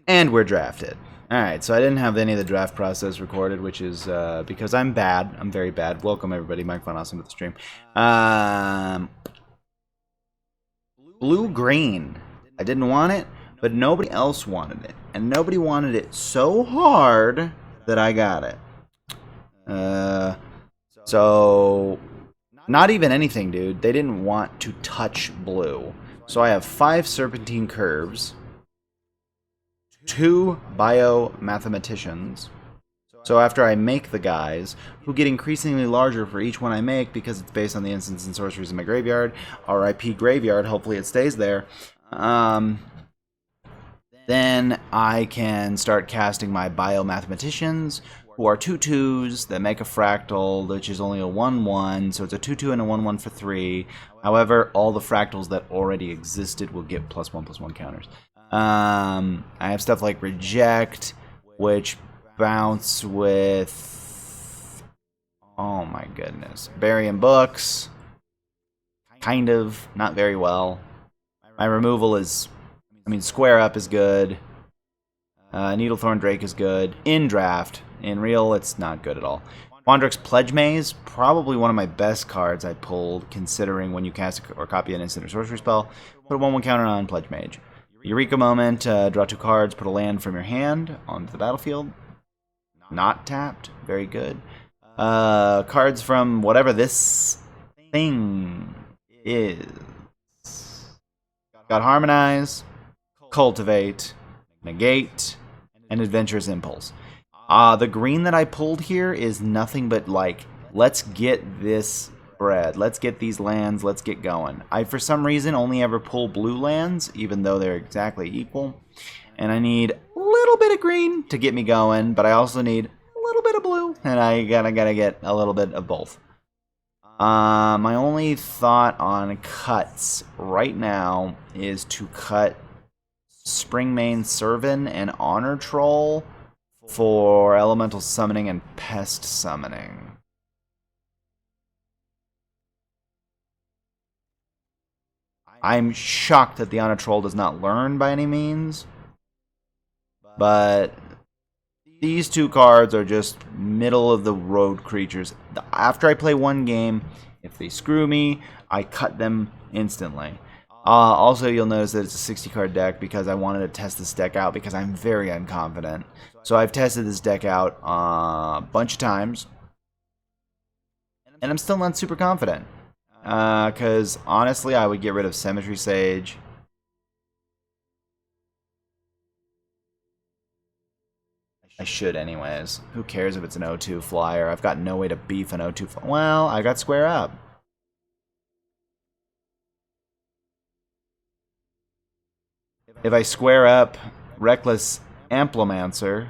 And we're drafted. Alright, so I didn't have any of the draft process recorded, which is because I'm bad. I'm very bad. Welcome, everybody. Mike Von Awesome to the stream. Blue-green. I didn't want it, but nobody else wanted it. And nobody wanted it so hard that I got it. So, not even anything, dude. They didn't want to touch blue. So I have 5 serpentine curves. 2 biomathematicians. So after I make the guys, who get increasingly larger for each one I make because it's based on the instants and sorceries in my graveyard, RIP graveyard, hopefully it stays there, then I can start casting my biomathematicians, who are 2/2s that make a fractal, which is only a 1/1, so it's a 2/2 and a 1/1 for 3. However, all the fractals that already existed will get +1/+1 counters. I have stuff like Reject, which bounce with, oh my goodness, Burying Books, kind of, not very well. My removal is, Square Up is good. Needlethorn Drake is good. In draft. In real, it's not good at all. Quandrix Pledge Maze, probably one of my best cards I pulled, considering when you cast or copy an instant or sorcery spell, put a 1/1 counter on Pledge Mage. Eureka Moment, draw 2 cards, put a land from your hand onto the battlefield. Not tapped, very good. Cards from whatever this thing is. Got Harmonize, Cultivate, Negate, and Adventurous Impulse. The green that I pulled here is nothing but like, let's get this bread. Let's get these lands. Let's get going. I, for some reason, only ever pull blue lands, even though they're exactly equal. And I need a little bit of green to get me going, but I also need a little bit of blue, and I gotta get a little bit of both. My only thought on cuts right now is to cut Springmane Servant and Honor Troll for Elemental Summoning and Pest Summoning. I'm shocked that the Honor Troll does not learn by any means, but these 2 cards are just middle-of-the-road creatures. After I play one game, if they screw me, I cut them instantly. Also, you'll notice that it's a 60-card deck because I wanted to test this deck out because I'm very unconfident. So I've tested this deck out a bunch of times, and I'm still not super confident. Because honestly, I would get rid of Symmetry Sage. I should anyways. Who cares if it's an 0-2 flyer? I've got no way to beef an 0-2 flyer. Well, I got Square Up. If I Square Up Reckless Amplimancer,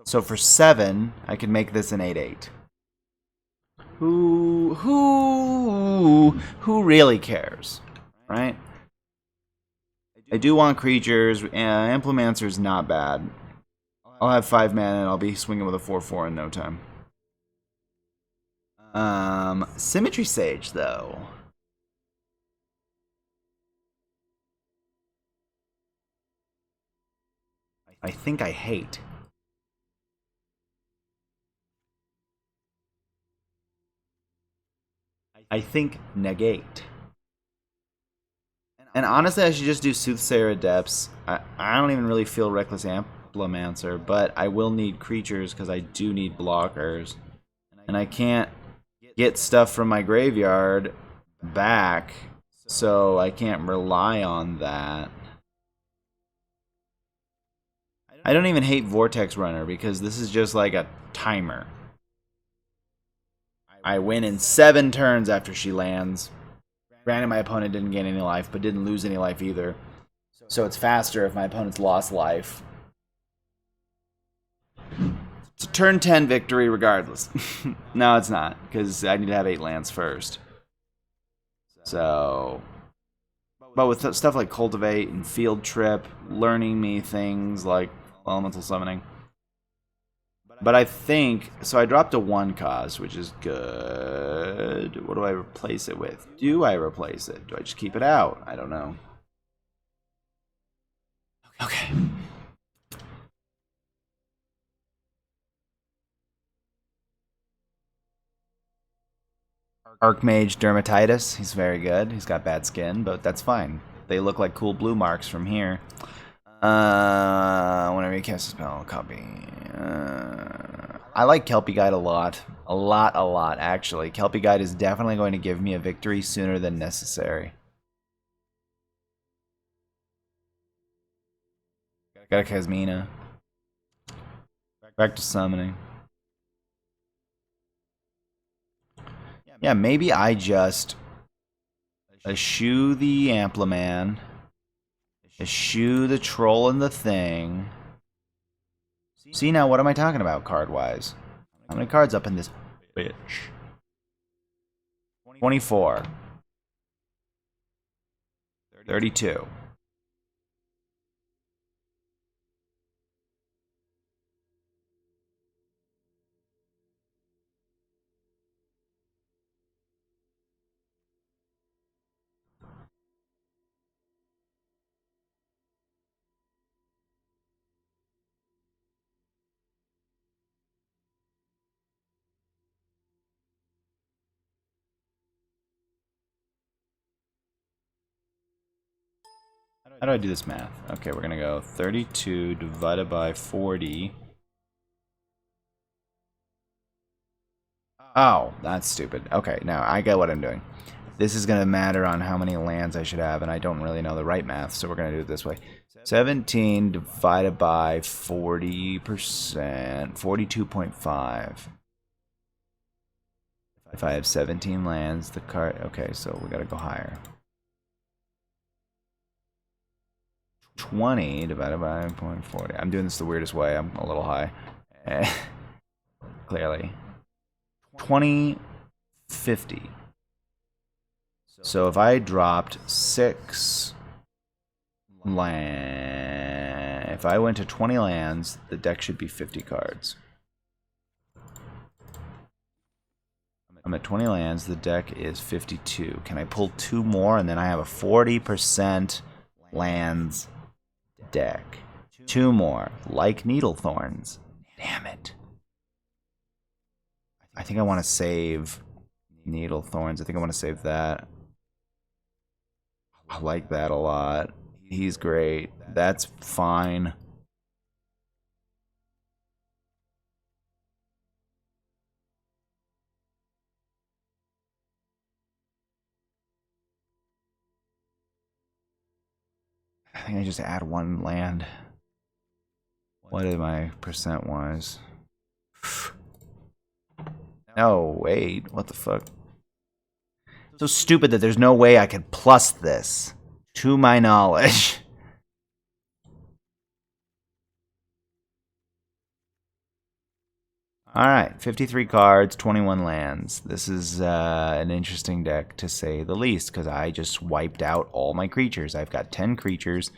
so for 7, I can make this an 8/8. Who really cares, right? I do want creatures. Amplimancer's not bad. I'll have 5 mana and I'll be swinging with a 4/4 in no time. Symmetry Sage, though. I think I hate. I think Negate. And honestly, I should just do Soothsayer Adepts. I don't even really feel Reckless Amplimancer, but I will need creatures because I do need blockers. And I can't get stuff from my graveyard back, so I can't rely on that. I don't even hate Vortex Runner because this is just like a timer. I win in 7 turns after she lands. Granted, my opponent didn't gain any life, but didn't lose any life either. So it's faster if my opponent's lost life. It's a turn 10 victory regardless. No, it's not, because I need to have 8 lands first. So, but with stuff like Cultivate and Field Trip, learning me things like Elemental Summoning. But I think, so I dropped a 1 cost, which is good. What do I replace it with? Do I replace it? Do I just keep it out? I don't know. Okay. Archmage Dermatitis. He's very good. He's got bad skin, but that's fine. They look like cool blue marks from here. Whenever you cast a spell, copy. I like Kelpie Guide a lot. A lot, actually. Kelpie Guide is definitely going to give me a victory sooner than necessary. Got a Casmina. Back to summoning. Yeah, maybe I just eschew the Ampliman, eschew the Troll and the Thing. See, now what am I talking about card-wise? How many cards up in this bitch? 24. 32. How do I do this math? Okay, we're gonna go 32 divided by 40. Oh, that's stupid. Okay, now I get what I'm doing. This is gonna matter on how many lands I should have, and I don't really know the right math, so we're gonna do it this way. 17 divided by 40%, 42.5. If I have 17 lands, the card... Okay, so we gotta go higher. 20 divided by 0.40. I'm doing this the weirdest way. I'm a little high. Clearly. 2050. So if I dropped 6 land... If I went to 20 lands, the deck should be 50 cards. I'm at 20 lands, the deck is 52. Can I pull 2 more and then I have a 40% lands deck? 2 more, like Needlethorns. Damn it. I think I want to save Needlethorns. I think I want to save that. I like that a lot. He's great. That's fine. I think I just add 1 land. What is my percent-wise? No, wait. What the fuck? So stupid that there's no way I could plus this. To my knowledge. Alright, 53 cards, 21 lands. This is an interesting deck, to say the least, because I just wiped out all my creatures. I've got 10 creatures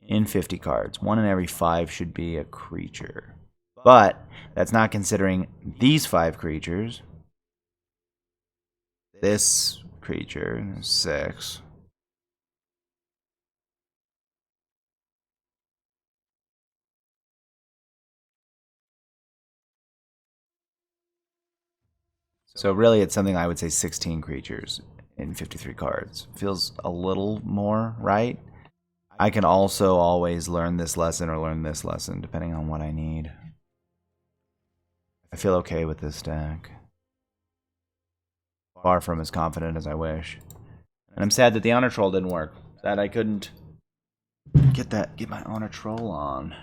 in 50 cards. 1 in every 5 should be a creature. But that's not considering these 5 creatures. This creature, 6. So really it's something I would say 16 creatures in 53 cards. Feels a little more right. I can also always learn this lesson or learn this lesson depending on what I need. I feel okay with this deck. Far from as confident as I wish. And I'm sad that the Honor Troll didn't work. That I couldn't get my Honor Troll on.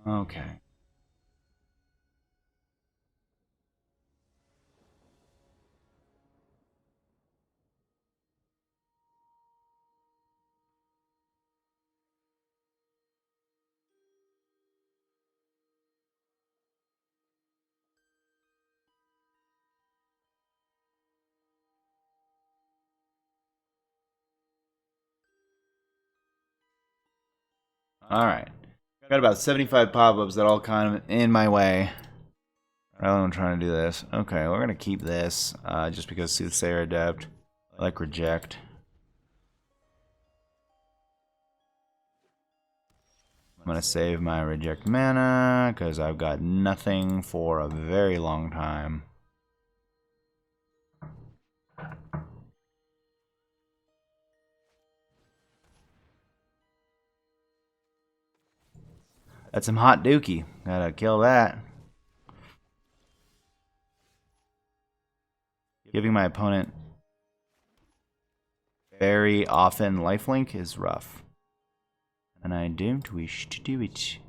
Okay. Alright. Got about 75 pop-ups that all kind of in my way. Rather than trying to do this. Okay, we're going to keep this, just because Soothsayer Adept. I like Reject. I'm gonna save my reject mana because I've got nothing for a very long time. That's some hot dookie. Gotta kill that. Giving my opponent very often lifelink is rough. And I don't wish to do it.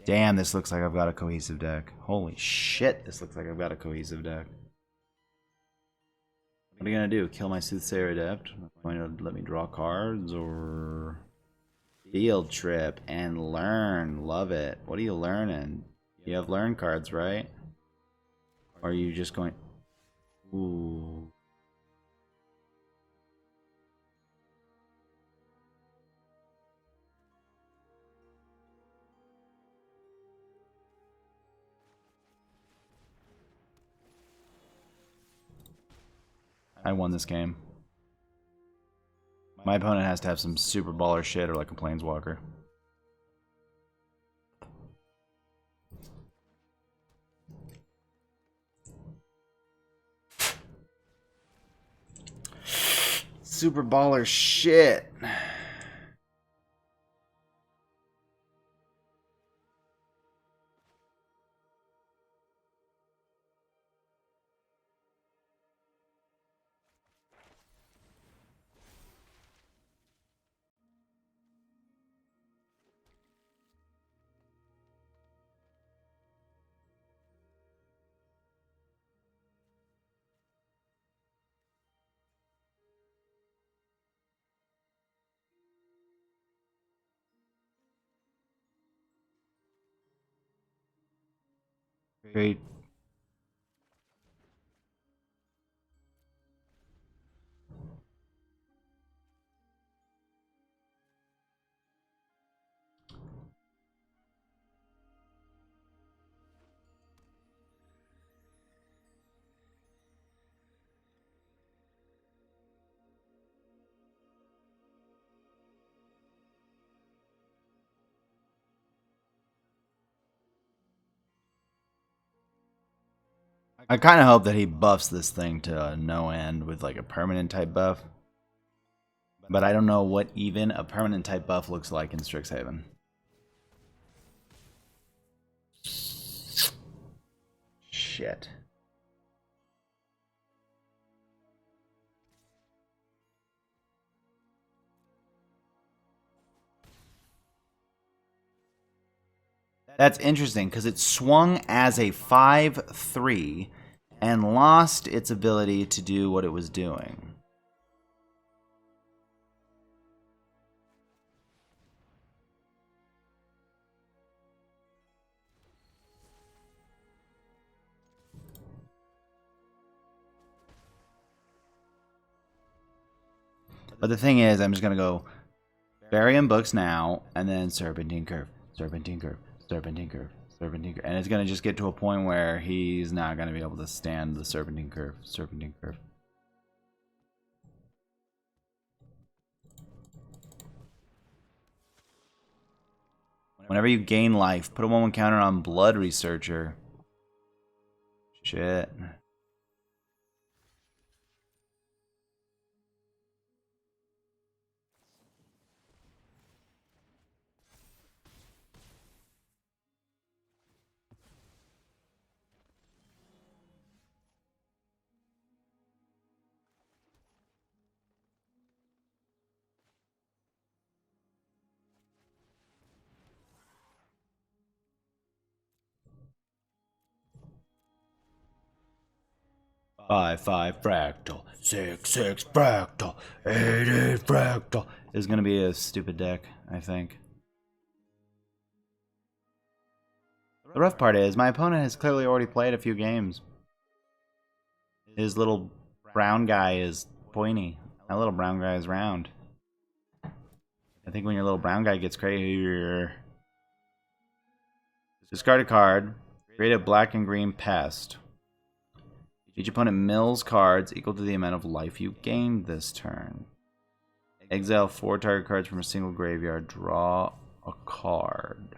Damn, this looks like I've got a cohesive deck. Holy shit, this looks like I've got a cohesive deck. What are you gonna do? Kill my Soothsayer Adept? Going to let me draw cards? Or field trip and learn? Love it. What are you learning? You have learn cards, right? Or are you just going... Ooh... I won this game. My opponent has to have some super baller shit or like a planeswalker. Super baller shit. Great. I kind of hope that he buffs this thing to no end with like a permanent type buff. But I don't know what even a permanent type buff looks like in Strixhaven. Shit. That's interesting because it swung as a 5/3 and lost its ability to do what it was doing. But the thing is, I'm just going to go Barium Books now, and then Serpentine Curve, Serpentine Curve, Serpentine Curve, Serpentine Curve. And it's going to just get to a point where he's not going to be able to stand the Serpentine Curve, Serpentine Curve. Whenever you gain life, put a 1/1 counter on Blood Researcher. Shit. 5/5 fractal, 6/6 fractal, 8/8 fractal. Is gonna be a stupid deck, I think. The rough part is my opponent has clearly already played a few games. His little brown guy is pointy. My little brown guy is round. I think when your little brown guy gets crazy, discard a card, create a black and green pest. Each opponent mills cards equal to the amount of life you gained this turn. Exile 4 target cards from a single graveyard. Draw a card.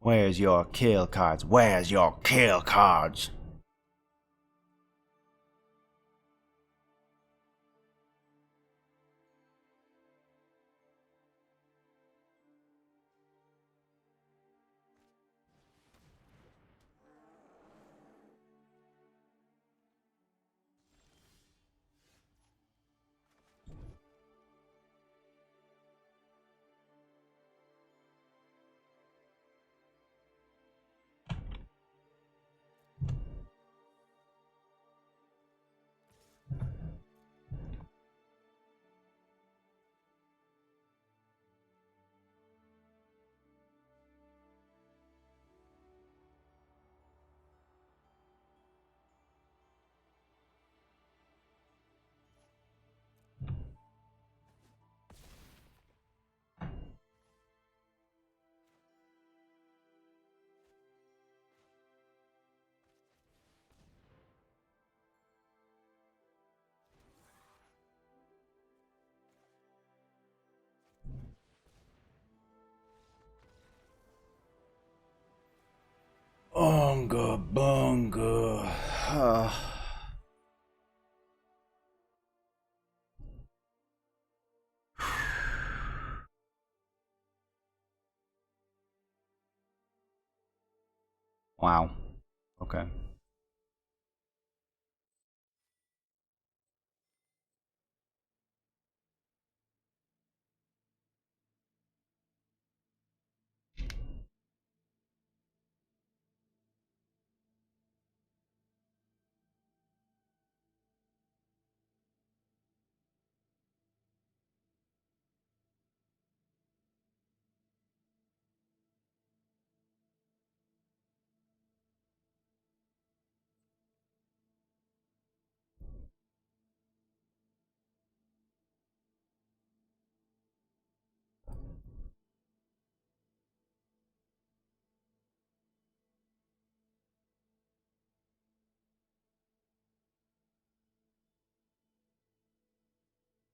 Where's your kill cards? Where's your kill cards? Bunga, bunga. Wow. Okay.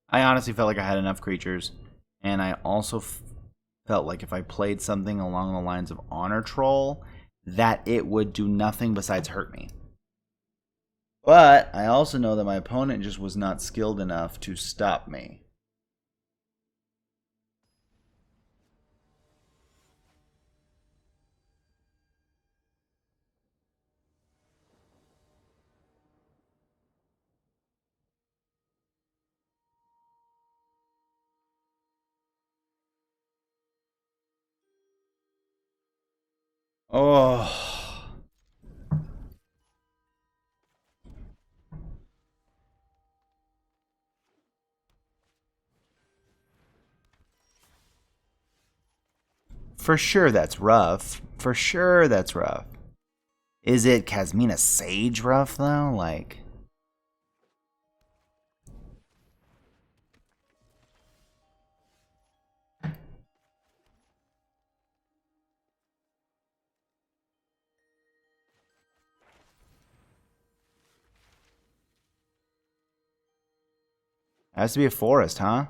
I honestly felt like I had enough creatures, and I also felt like if I played something along the lines of Honor Troll, that it would do nothing besides hurt me. But I also know that my opponent just was not skilled enough to stop me. Oh. For sure that's rough. For sure that's rough. Is it Kasmina Sage rough, though? Like... Has to be a forest, huh?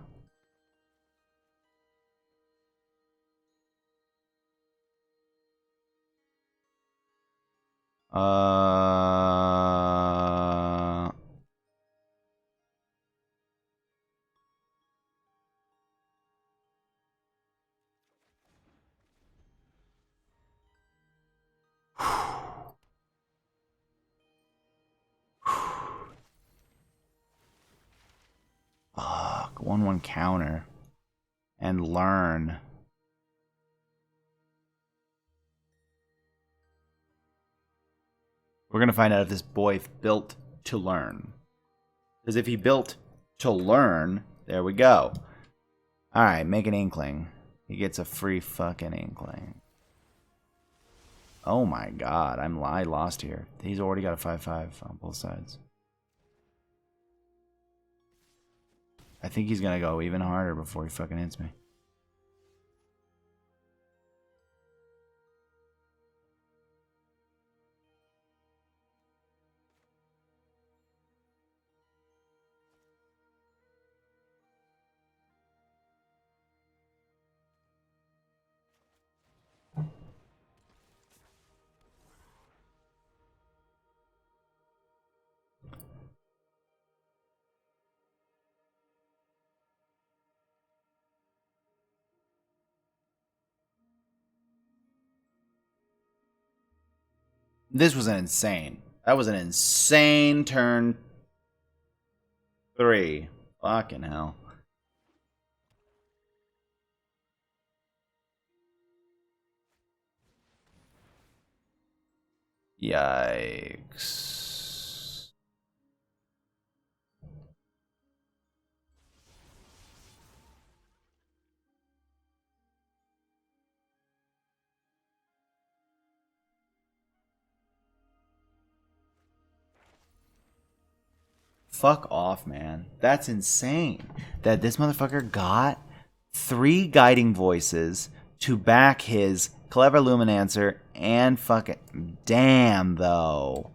Fuck, 1/1 counter. And learn. We're gonna find out if this boy built to learn. Because if he built to learn, there we go. Alright, make an inkling. He gets a free fucking inkling. Oh my god, I lost here. He's already got a 5/5 on both sides. I think he's gonna go even harder before he fucking hits me. This was an insane. That was an insane turn 3. Fucking hell. Yikes. Fuck off, man. That's insane. That this motherfucker got 3 guiding voices to back his clever luminancer and fucking damn though.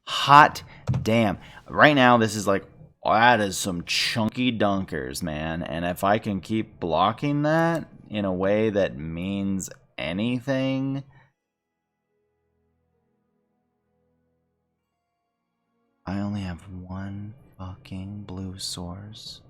Hot damn. Right now this is like, that is some chunky dunkers, man. And if I can keep blocking that in a way that means anything, I only have 1 fucking blue source.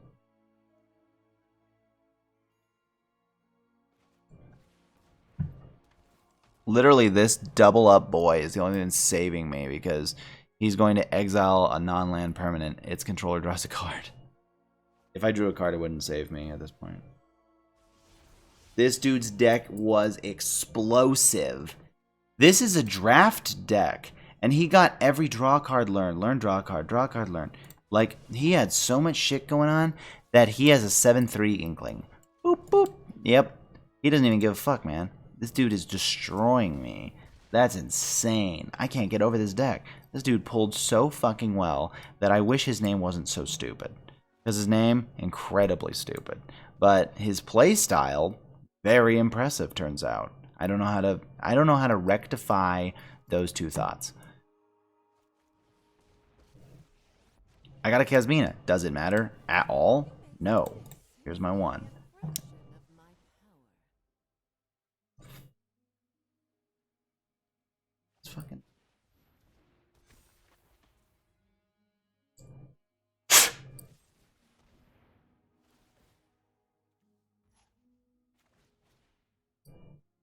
Literally, this double up boy is the only thing saving me because he's going to exile a non-land permanent. Its controller draws a card. If I drew a card, it wouldn't save me at this point. This dude's deck was explosive. This is a draft deck, and he got every draw card, learn, draw card, learn. Like, he had so much shit going on that he has a 7/3 inkling. Boop, boop. Yep. He doesn't even give a fuck, man. This dude is destroying me. That's insane. I can't get over this deck. This dude pulled so fucking well that I wish his name wasn't so stupid. Because his name, incredibly stupid. But his play style, very impressive, turns out. I don't know how to rectify those two thoughts. I got a Kasmina. Does it matter at all? No. Here's my 1. It's fucking...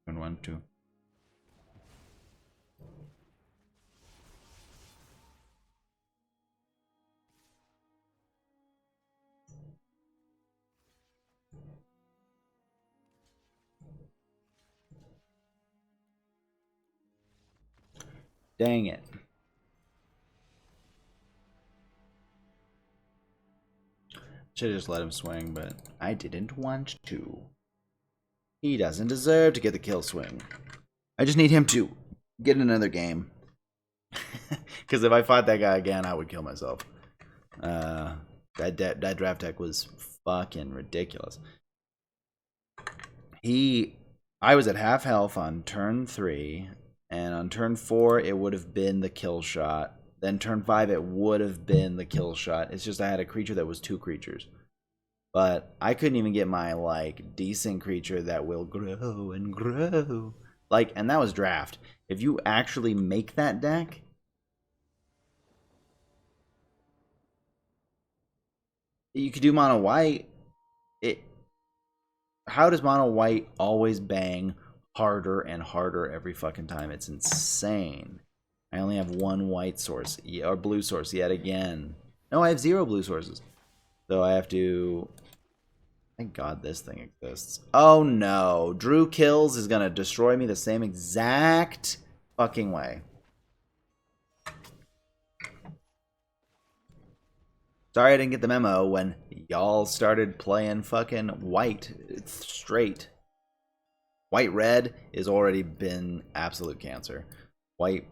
And 1, 2. Dang it. Should have just let him swing, but I didn't want to. He doesn't deserve to get the kill swing. I just need him to get another game. Because if I fought that guy again, I would kill myself. That draft deck was fucking ridiculous. I was at half health on turn 3, and on turn 4 it would have been the kill shot. Then turn 5 it would have been the kill shot. It's just I had a creature that was 2 creatures. But I couldn't even get my, like, decent creature that will grow and grow. Like, and that was draft. If you actually make that deck, you could do mono white. How does mono white always bang harder and harder every fucking time? It's insane. I only have one white source, or blue source yet again. No, I have 0 blue sources. So I have to... Thank God this thing exists. Oh no. Drew Kills is gonna destroy me the same exact fucking way. Sorry I didn't get the memo when y'all started playing fucking white straight. White-red has already been absolute cancer. White-black.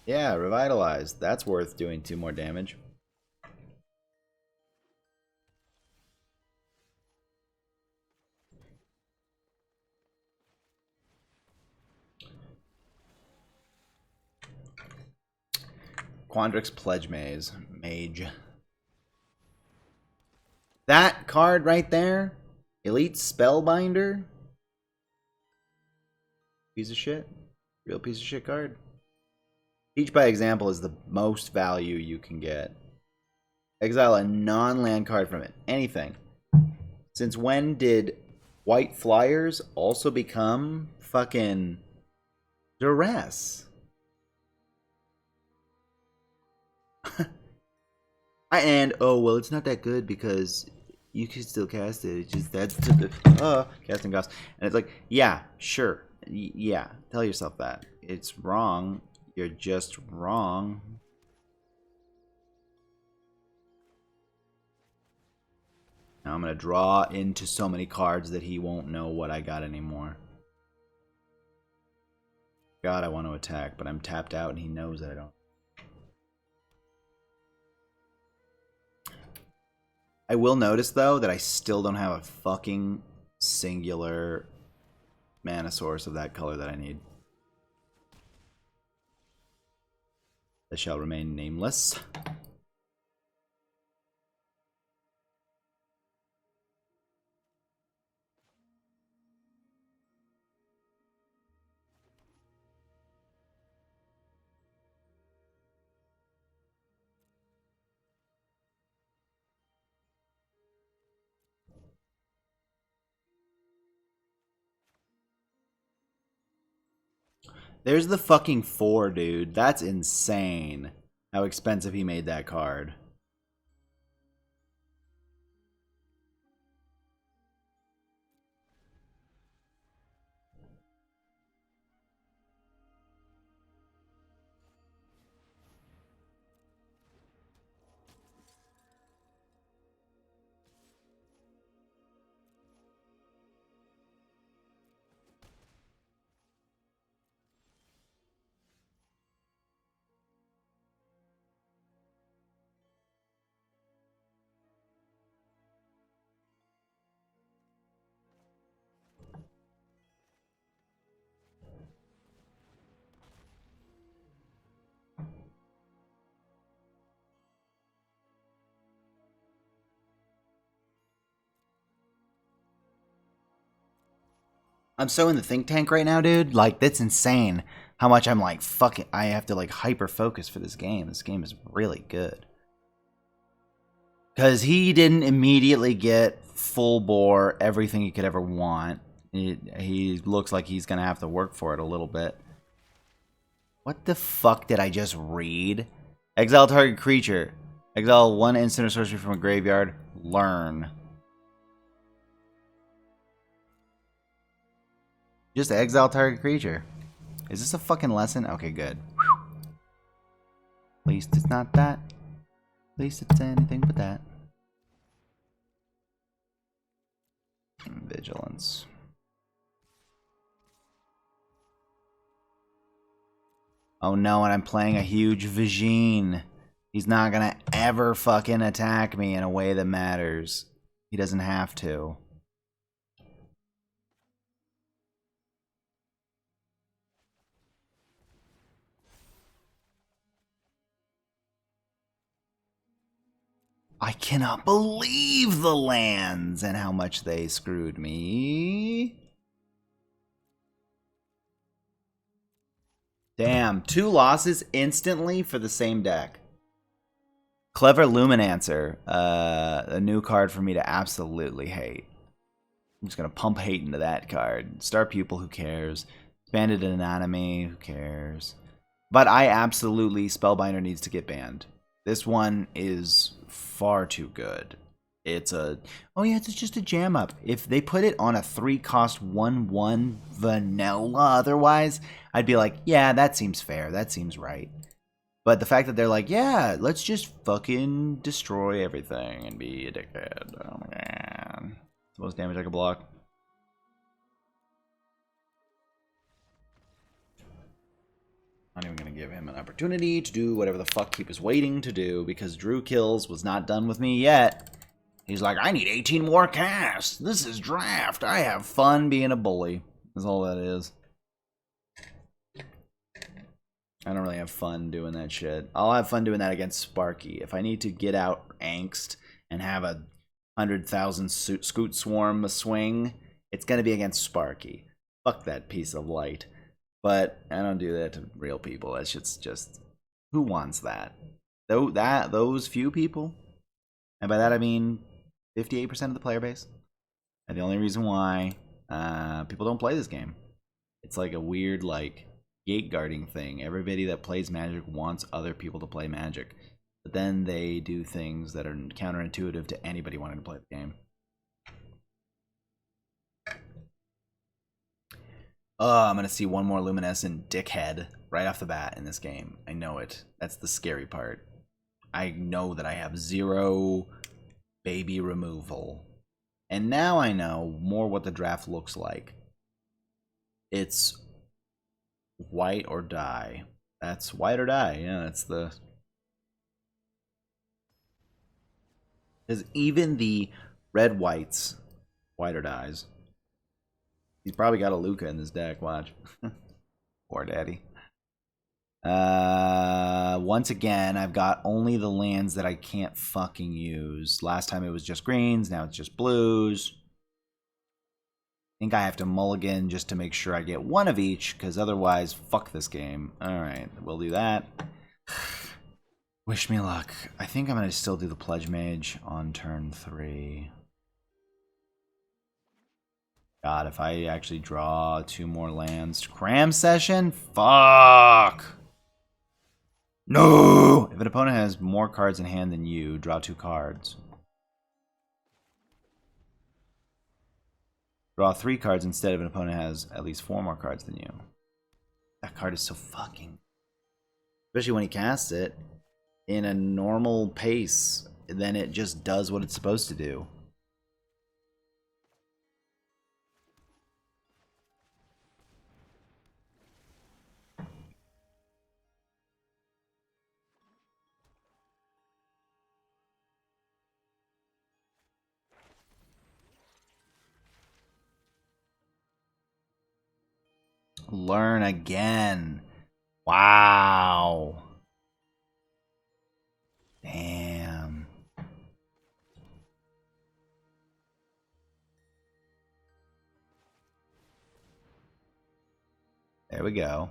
Yeah, revitalized. That's worth doing 2 more damage. Quandrix Pledge Mage. That card right there, Elite Spellbinder. Piece of shit. Real piece of shit card. Teach by Example is the most value you can get. Exile a non-land card from it. Anything. Since when did white flyers also become fucking duress? And oh well, it's not that good because you can still cast it. It's just that's casting cost, and it's like, yeah, sure, yeah. Tell yourself that it's wrong. You're just wrong. Now I'm gonna draw into so many cards that he won't know what I got anymore. God, I want to attack, but I'm tapped out, and he knows that I don't. I will notice, though, that I still don't have a fucking singular mana source of that color that I need. That shall remain nameless. There's the fucking 4, dude. That's insane. How expensive he made that card. I'm so in the think tank right now, dude. Like, that's insane how much I'm like, fucking, I have to like hyper focus for this game. This game is really good. Because he didn't immediately get full bore everything he could ever want. He looks like he's going to have to work for it a little bit. What the fuck did I just read? Exile target creature. Exile 1 instant or sorcery from a graveyard. Learn. Just exile target creature. Is this a fucking lesson? Okay, good. At least it's not that. At least it's anything but that. Vigilance. Oh no, and I'm playing a huge Vagine. He's not gonna ever fucking attack me in a way that matters. He doesn't have to. I cannot believe the lands and how much they screwed me. Damn, 2 losses instantly for the same deck. Clever Luminancer, a new card for me to absolutely hate. I'm just going to pump hate into that card. Star Pupil, who cares? Banded Anatomy, who cares? But I absolutely, Spellbinder needs to get banned. This one is far too good. It's a... Oh yeah, it's just a jam up. If they put it on a 3-cost 1/1 vanilla otherwise, I'd be like, yeah, that seems fair. That seems right. But the fact that they're like, yeah, let's just fucking destroy everything and be a dickhead. Oh my god. It's the most damage I could block. Not even going to give him an opportunity to do whatever the fuck he was waiting to do, because Drew Kills was not done with me yet. He's like, I need 18 more casts. This is draft. I have fun being a bully. That's all that is. I don't really have fun doing that shit. I'll have fun doing that against Sparky. If I need to get out angst and have a 100,000 scoot swarm swing, it's going to be against Sparky. Fuck that piece of light. But I don't do that to real people. That shit's just... Who wants that? Those few people? And by that I mean 58% of the player base. And the only reason why people don't play this game. It's like a weird, like, gate guarding thing. Everybody that plays Magic wants other people to play Magic. But then they do things that are counterintuitive to anybody wanting to play the game. Oh, I'm going to see one more Luminescent dickhead right off the bat in this game. I know it. That's the scary part. I know that I have 0 baby removal. And now I know more what the draft looks like. It's white or die. That's white or die. Yeah, that's the... Because even the red-whites, white or dies. He's probably got a Luca in this deck, watch. Poor daddy. Once again, I've got only the lands that I can't fucking use. Last time it was just greens, now it's just blues. I think I have to mulligan just to make sure I get one of each, because otherwise, fuck this game. Alright, we'll do that. Wish me luck. I think I'm going to still do the Pledge Mage on turn 3. God, if I actually draw 2 more lands, cram session? Fuck! No! If an opponent has more cards in hand than you, draw 2 cards. Draw 3 cards instead if an opponent has at least 4 more cards than you. That card is so fucking... Especially when he casts it in a normal pace, then it just does what it's supposed to do. Learn again. Wow. Damn. There we go.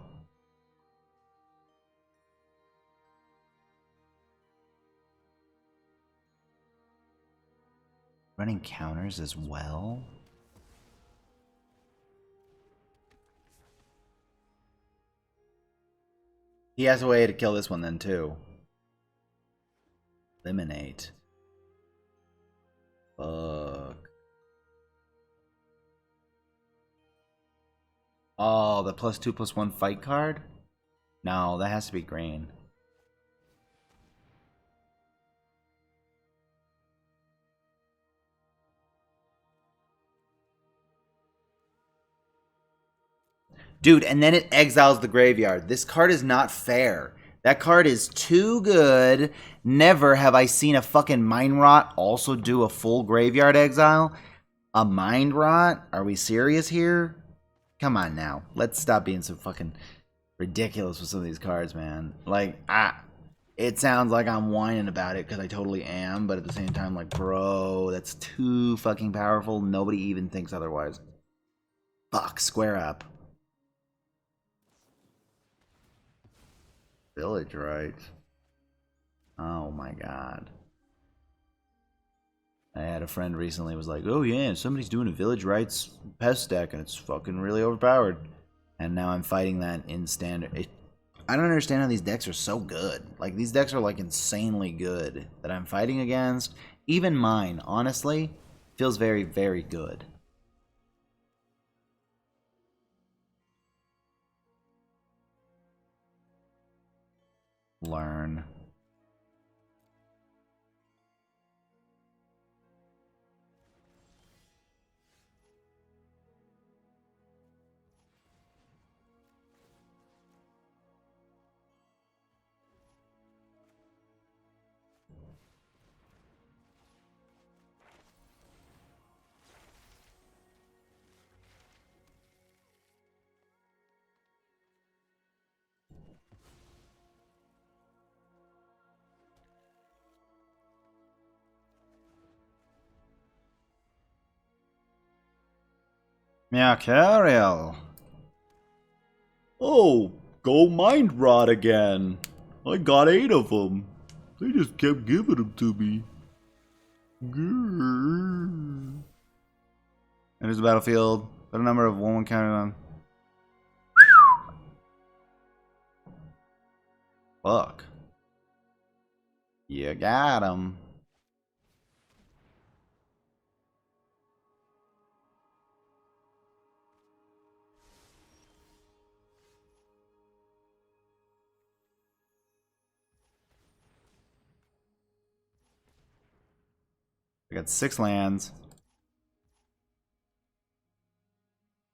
Running counters as well? He has a way to kill this one then too. Eliminate. Fuck. Oh, the +2/+1 fight card? No, that has to be green. Dude, and then it exiles the graveyard. This card is not fair. That card is too good. Never have I seen a fucking Mind Rot also do a full graveyard exile. A Mind Rot? Are we serious here? Come on now. Let's stop being so fucking ridiculous with some of these cards, man. Like, it sounds like I'm whining about it, because I totally am, but at the same time, like, bro, that's too fucking powerful. Nobody even thinks otherwise. Fuck, square up. Village rights. Oh my god. I had a friend recently was like, oh yeah, somebody's doing a village rights pest deck and it's fucking really overpowered. And now I'm fighting that in standard. I don't understand how these decks are so good. Like, these decks are like insanely good that I'm fighting against. Even mine, honestly, feels very, very good. Learn. Meowcariel. Oh, go mind rot again. I got 8 of them. They just kept giving them to me. Grrr. Enters the battlefield. Put a number of 1/1 counted on. Fuck. You got him. I got 6 lands.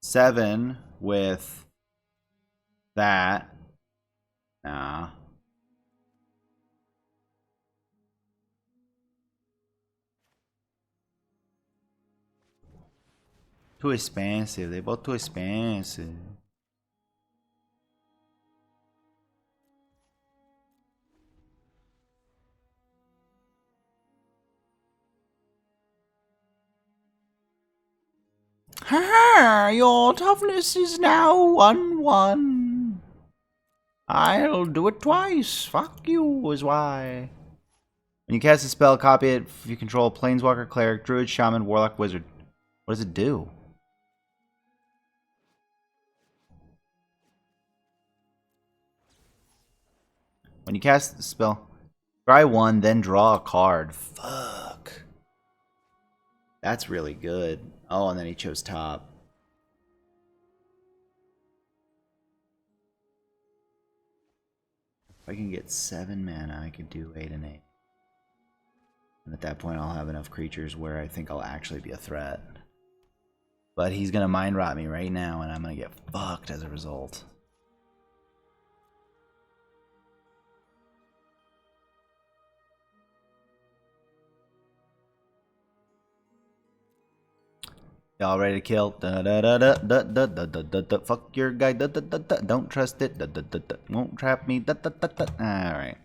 7 with that. Nah. Too expensive. They both too expensive. Ha! Your toughness is now 1/1. I'll do it twice. Fuck you is why. When you cast a spell, copy it if you control a Planeswalker, Cleric, Druid, Shaman, Warlock, Wizard. What does it do? When you cast the spell, try 1, then draw a card. Fuck. That's really good. Oh, and then he chose top. If I can get 7 mana, I could do 8 and 8. And at that point, I'll have enough creatures where I think I'll actually be a threat. But he's gonna mind rot me right now, and I'm gonna get fucked as a result. Y'all ready to kill? Da, da, da, da, da, da, da, da, da, da. Fuck your guy. Da, da, da, da. Don't trust it. Da, da, da, da. Won't trap me. Da, da, da, da. All right.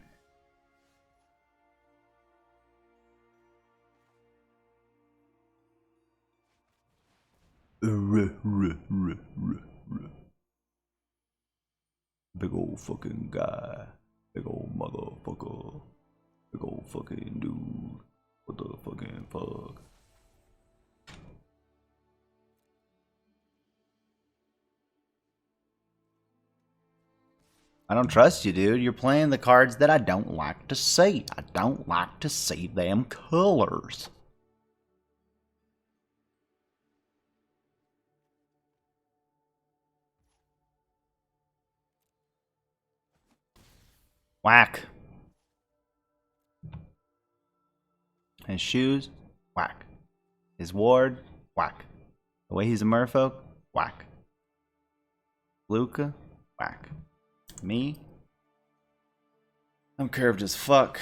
Big old fucking guy. Big old motherfucker. Big old fucking dude. What the fucking fuck? I don't trust you, dude. You're playing the cards that I don't like to see. I don't like to see them colors. Whack. His shoes, whack. His ward, whack. The way he's a merfolk, whack. Luca, whack. Me, I'm curved as fuck.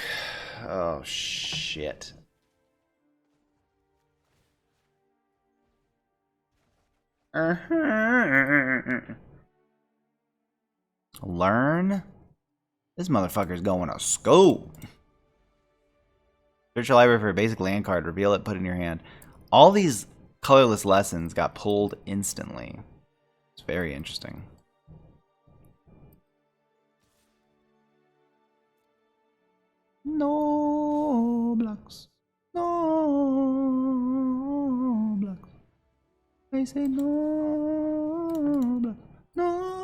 Oh shit. Learn? This motherfucker's going to school. Search your library for a basic land card. Reveal it, put it in your hand. All these colorless lessons got pulled instantly. It's very interesting. No blocks. No blocks. I say no blocks. No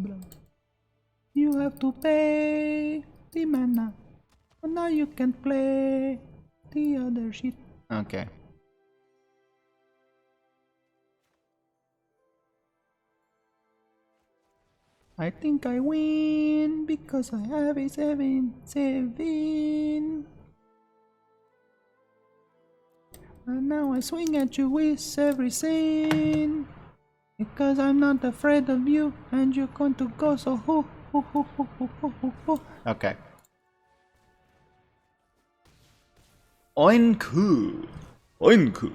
blocks. You have to pay the mana. And now you can play the other shit. Okay. I think I win because I have a 7/7. And now I swing at you with everything. Because I'm not afraid of you and you're going to go so ho ho ho ho ho ho ho ho. Okay. Oinku. Oinku.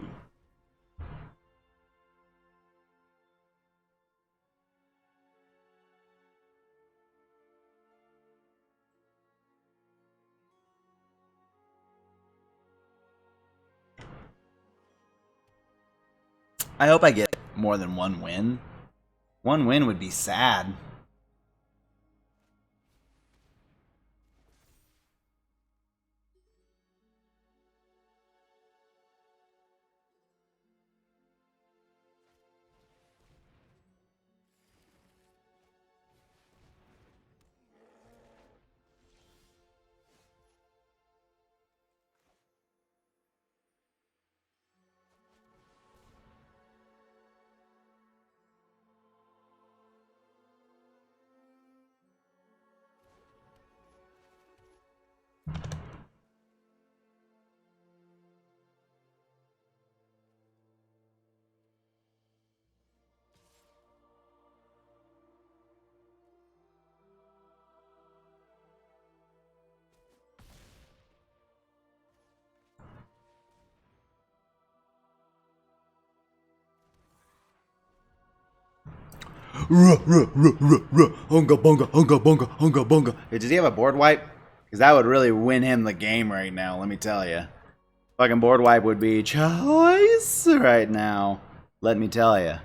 I hope I get more than one win. One win would be sad. Hunga bunga, hunga bunga, hunga bunga. Hey, does he have a board wipe? Because that would really win him the game right now, let me tell you. Fucking board wipe would be choice right now, let me tell you.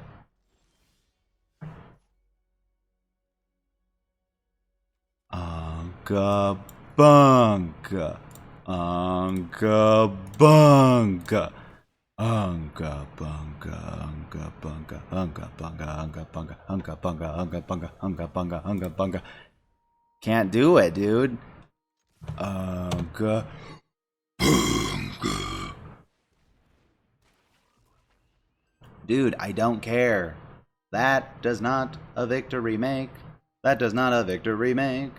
Hunga bunga, hunga bunga. Unga bunga, unga bunga, unga bunga, unga bunga, unga bunga, unga bunga, unga bunga, unga bunga. Can't do it, dude. Unga bunga. Dude, I don't care. That does not a victory make. That does not a victory make.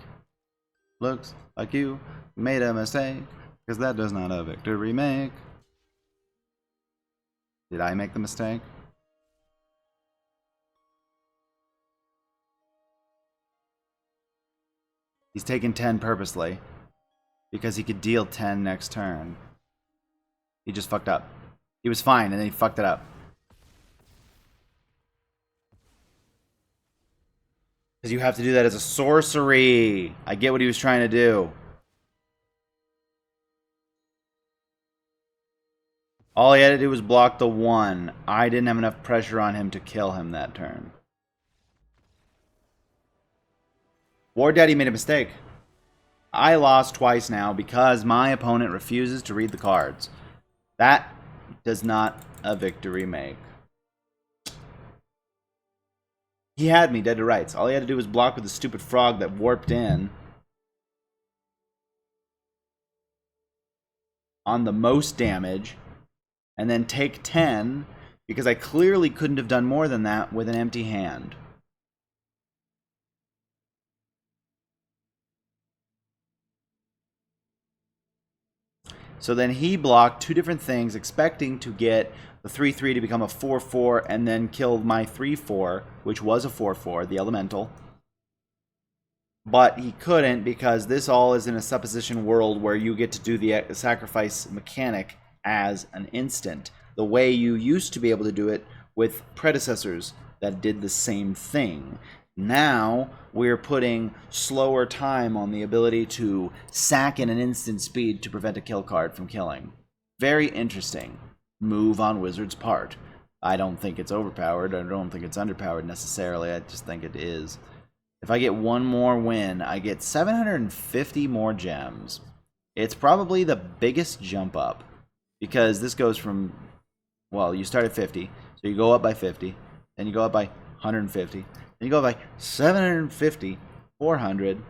Looks like you made a mistake, because that does not a victory make. Did I make the mistake? He's taking 10 purposely. Because he could deal 10 next turn. He just fucked up. He was fine and then he fucked it up. Because you have to do that as a sorcery. I get what he was trying to do. All he had to do was block the 1. I didn't have enough pressure on him to kill him that turn. War Daddy made a mistake. I lost twice now because my opponent refuses to read the cards. That does not a victory make. He had me dead to rights. All he had to do was block with the stupid frog that warped in. On the most damage. And then take 10, because I clearly couldn't have done more than that with an empty hand. So then he blocked 2 different things, expecting to get the 3/3 to become a 4/4, and then kill my 3/4, which was a 4/4, the elemental. But he couldn't, because this all is in a supposition world where you get to do the sacrifice mechanic as an instant, the way you used to be able to do it with predecessors that did the same thing. Now we're putting slower time on the ability to sack in an instant speed to prevent a kill card from killing. Very interesting move on Wizard's part. I don't think it's overpowered. I don't think it's underpowered necessarily. I just think it is. If I get one more win, I get 750 more gems. It's probably the biggest jump up because this goes from, well, you start at 50, so you go up by 50, then you go up by 150, then you go up by 750, 400,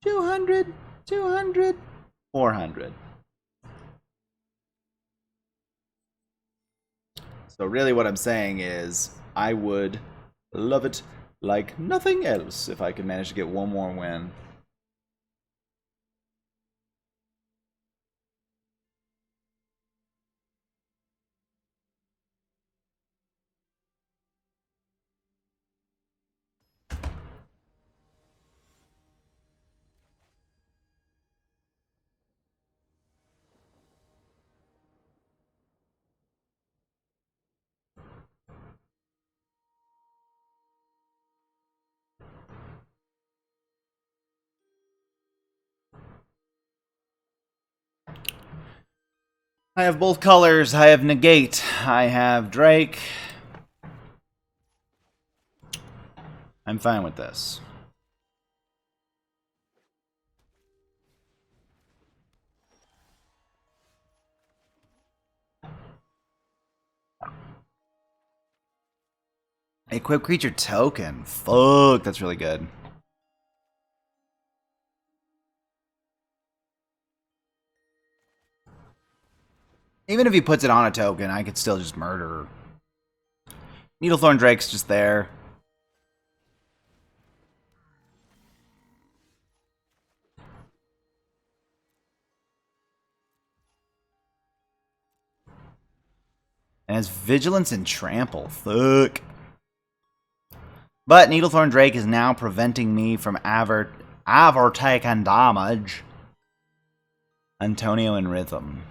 200, 200, 400. So really what I'm saying is I would love it like nothing else if I could manage to get one more win. I have both colors. I have Negate. I have Drake. I'm fine with this. Equip creature token. Fuck, that's really good. Even if he puts it on a token, I could still just murder her. Needlethorn Drake's just there. And has Vigilance and Trample. Fuck. But Needlethorn Drake is now preventing me from ever taking damage. Antonio in Rhythm.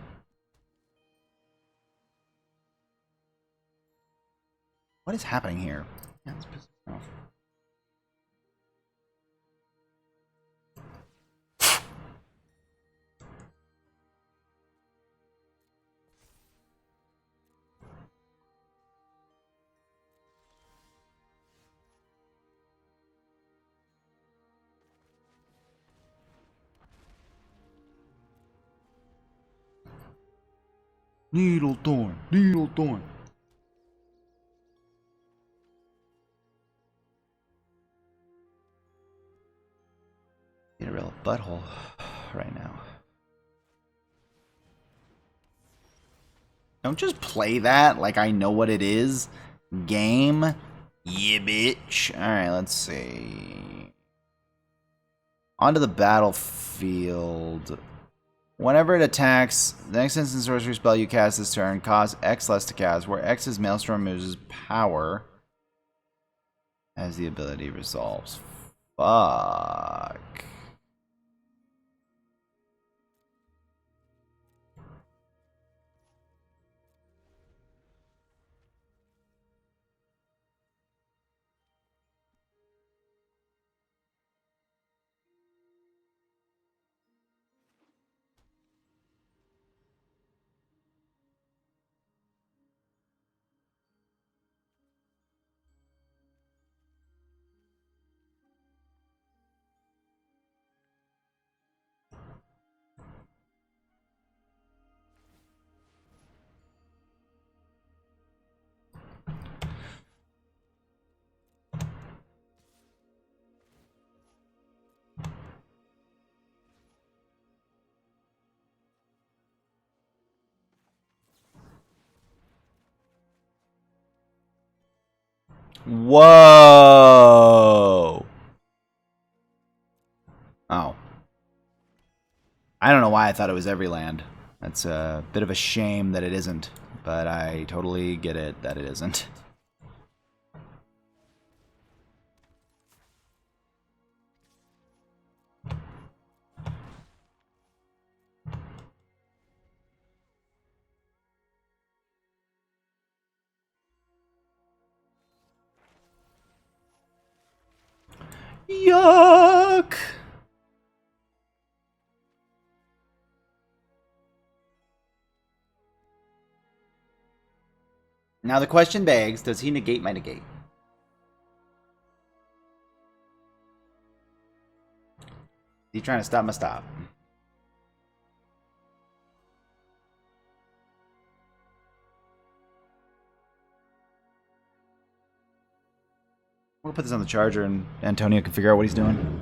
What is happening here? Yeah, this pisses me off. Needlethorn, Needlethorn. Get a real butthole right now. Don't just play that like I know what it is. Game. Yeah, bitch. Alright, let's see. Onto the battlefield. Whenever it attacks, the next instant sorcery spell you cast this turn costs X less to cast, where X is Maelstrom Moose's power as the ability resolves. Fuck. Whoa. Oh. I don't know why I thought it was every land. That's a bit of a shame that it isn't, but I totally get it that it isn't. Yuck! Now the question begs, does he negate my negate? Is he trying to stop my stop? We'll put this on the charger and Antonio can figure out what he's doing.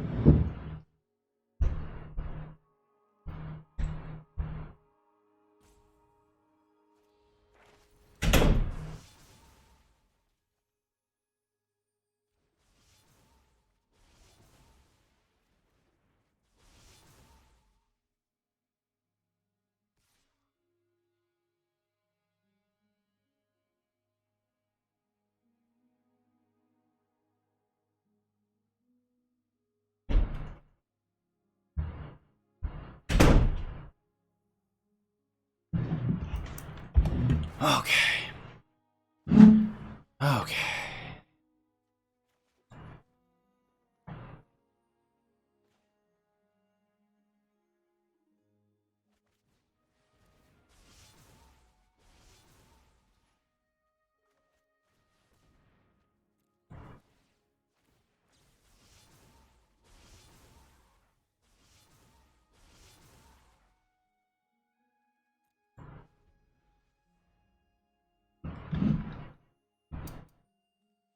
Okay. Okay.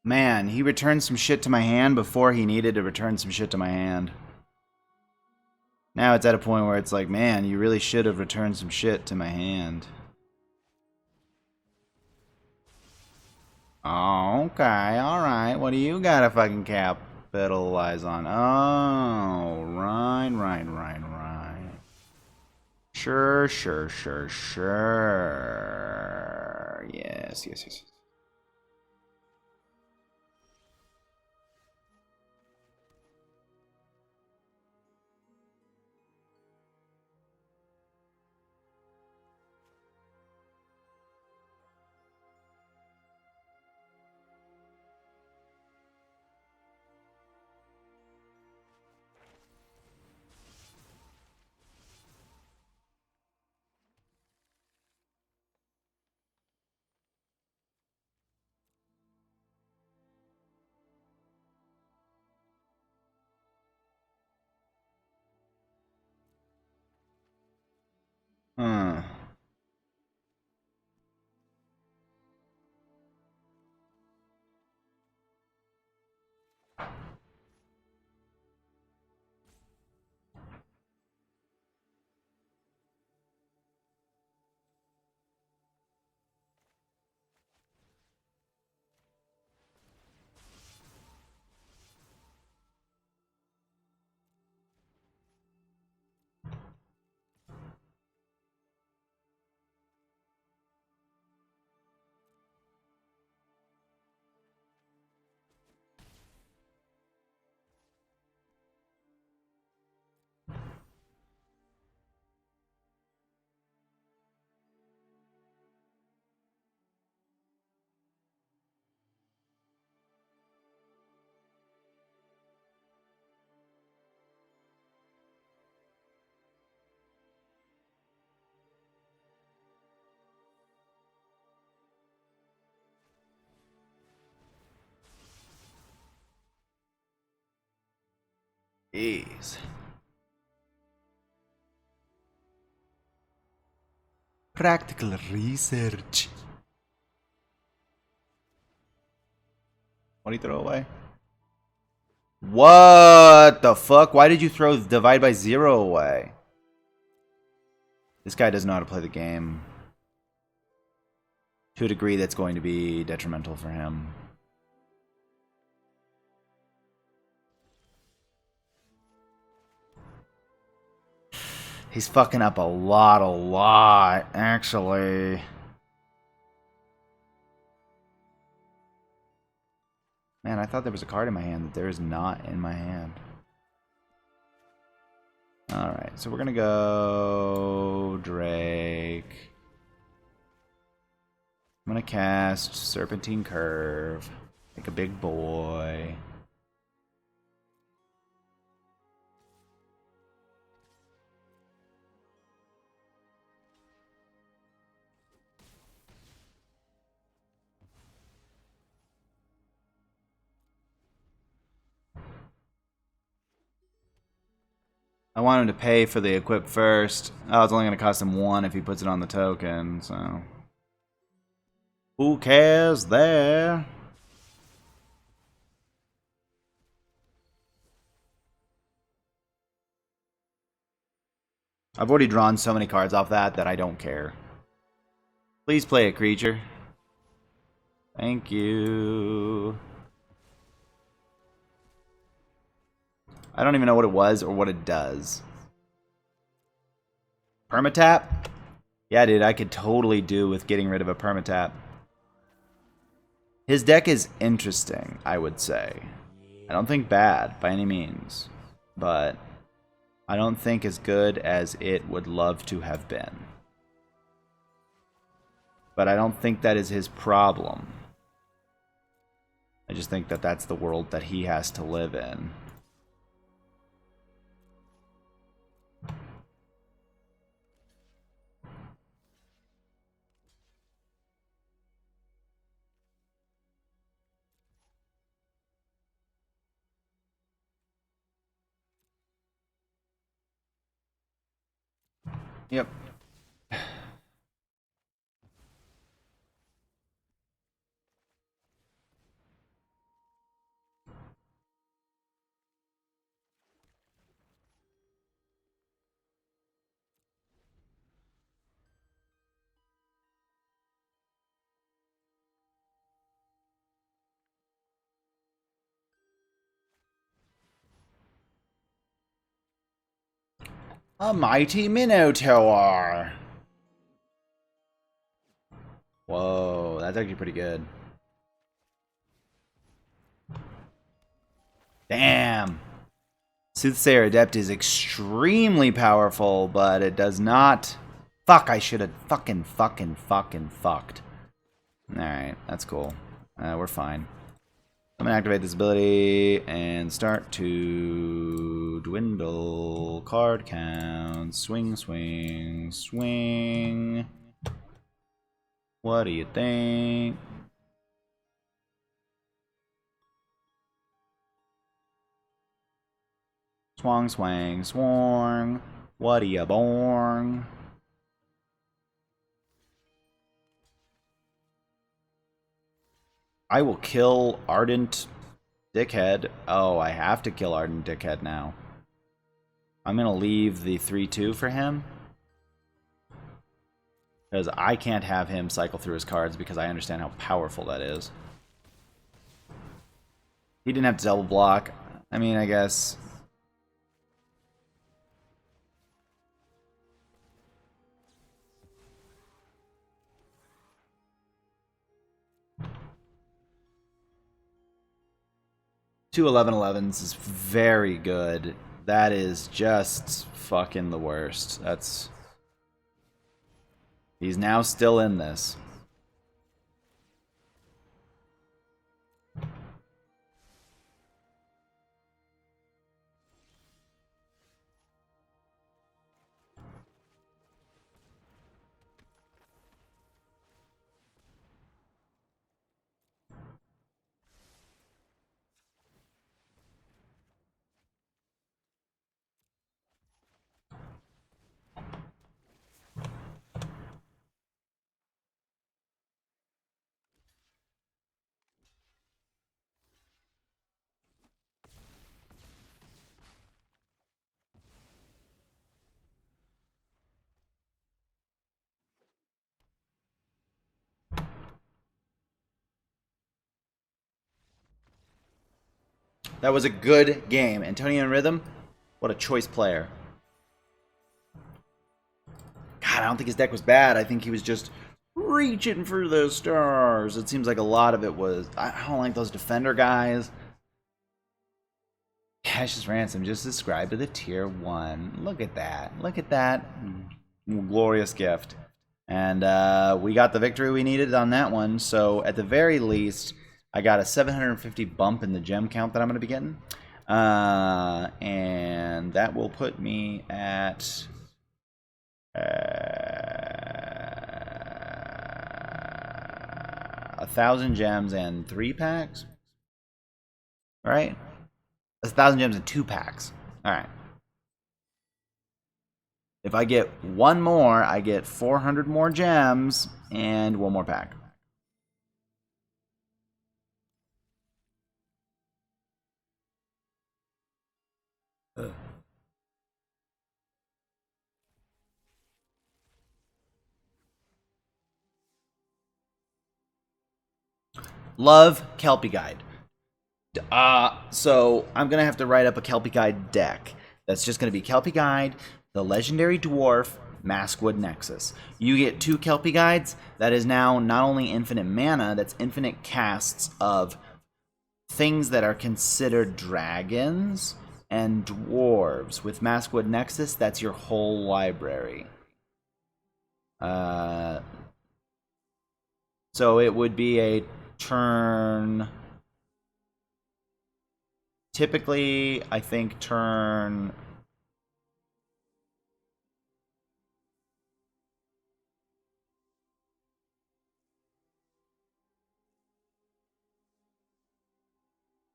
Man, he returned some shit to my hand before he needed to return some shit to my hand. Now it's at a point where it's like, man, you really should have returned some shit to my hand. Oh, okay, alright. What do you got to fucking capitalize on? Oh, right. Sure. Yes. Huh. Jeez. Practical research. What do you throw away? What the fuck? Why did you throw divide by 0 away? This guy doesn't know how to play the game. To a degree that's going to be detrimental for him. He's fucking up a lot, actually. Man, I thought there was a card in my hand that there is not in my hand. Alright, so we're gonna go Drake. I'm gonna cast Serpentine Curve. Make a big boy. I want him to pay for the equip first. Oh, it's only going to cost him 1 if he puts it on the token, so... Who cares there? I've already drawn so many cards off that I don't care. Please play a creature. Thank you. I don't even know what it was or what it does. Permatap? Yeah, dude, I could totally do with getting rid of a Permatap. His deck is interesting, I would say. I don't think bad, by any means. But I don't think as good as it would love to have been. But I don't think that is his problem. I just think that that's the world that he has to live in. Yep. A mighty Minotaur. Whoa, that's actually pretty good. Damn. Soothsayer Adept is extremely powerful, but it does not... Fuck, I should have fucking fucked. Alright, that's cool. We're fine. I'm gonna activate this ability and start to dwindle card count. Swing, swing, swing. What do you think? Swang, swang, swarm. What are you born? I will kill Ardent Dickhead. Oh, I have to kill Ardent Dickhead now. I'm gonna leave the 3/2 for him. Because I can't have him cycle through his cards because I understand how powerful that is. He didn't have to double block. I mean, I guess... Two 11/11s is very good. That is just fucking the worst. That's... He's now still in this. That was a good game. Antonio in Rhythm, what a choice player. God, I don't think his deck was bad. I think he was just reaching for the stars. It seems like a lot of it was... I don't like those defender guys. Cash's Ransom just subscribed to the tier 1. Look at that. Look at that. Glorious gift. And we got the victory we needed on that one. So at the very least, I got a 750 bump in the gem count that I'm going to be getting. And that will put me at... 1,000 gems and 3 packs? Right? 1,000 gems and 2 packs. Alright. If I get one more, I get 400 more gems and one more pack. Love Kelpie Guide. So I'm going to have to write up a Kelpie Guide deck. That's just going to be Kelpie Guide, the Legendary Dwarf, Maskwood Nexus. You get 2 Kelpie Guides. That is now not only infinite mana, that's infinite casts of things that are considered dragons and dwarves. With Maskwood Nexus, that's your whole library. So it would be a turn... Typically, I think turn...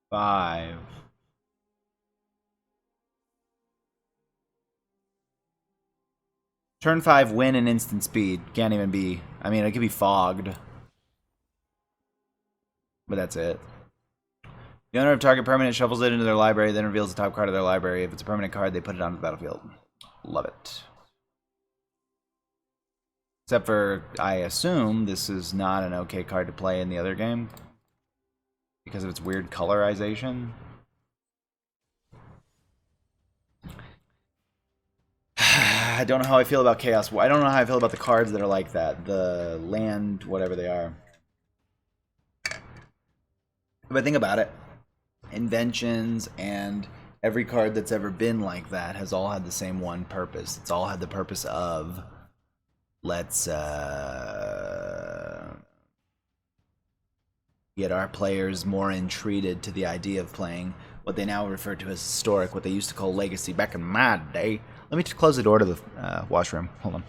Five. Turn 5, win and instant speed. Can't even be... I mean, it could be fogged. But that's it. The owner of target permanent shuffles it into their library, then reveals the top card of their library. If it's a permanent card, they put it onto the battlefield. Love it. Except for, I assume, this is not an okay card to play in the other game. Because of its weird colorization. I don't know how I feel about Chaos. I don't know how I feel about the cards that are like that. The land, whatever they are. But think about it. Inventions and every card that's ever been like that has all had the same one purpose. It's all had the purpose of, let's get our players more entreated to the idea of playing what they now refer to as historic, what they used to call legacy back in my day. Let me just close the door to the washroom. Hold on.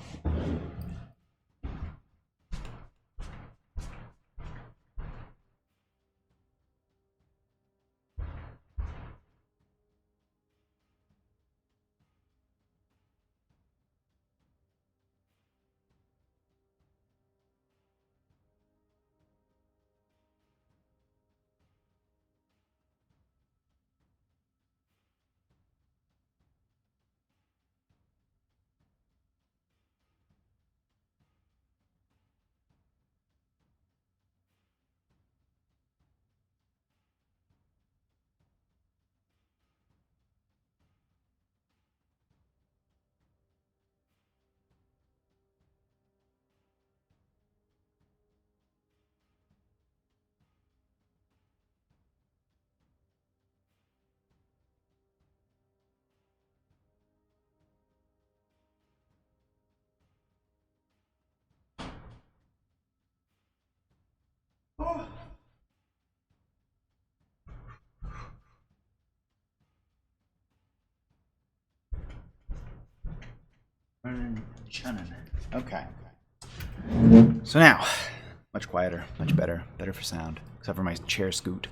Okay. So now, much quieter, much better. Better for sound. Except for my chair scoot.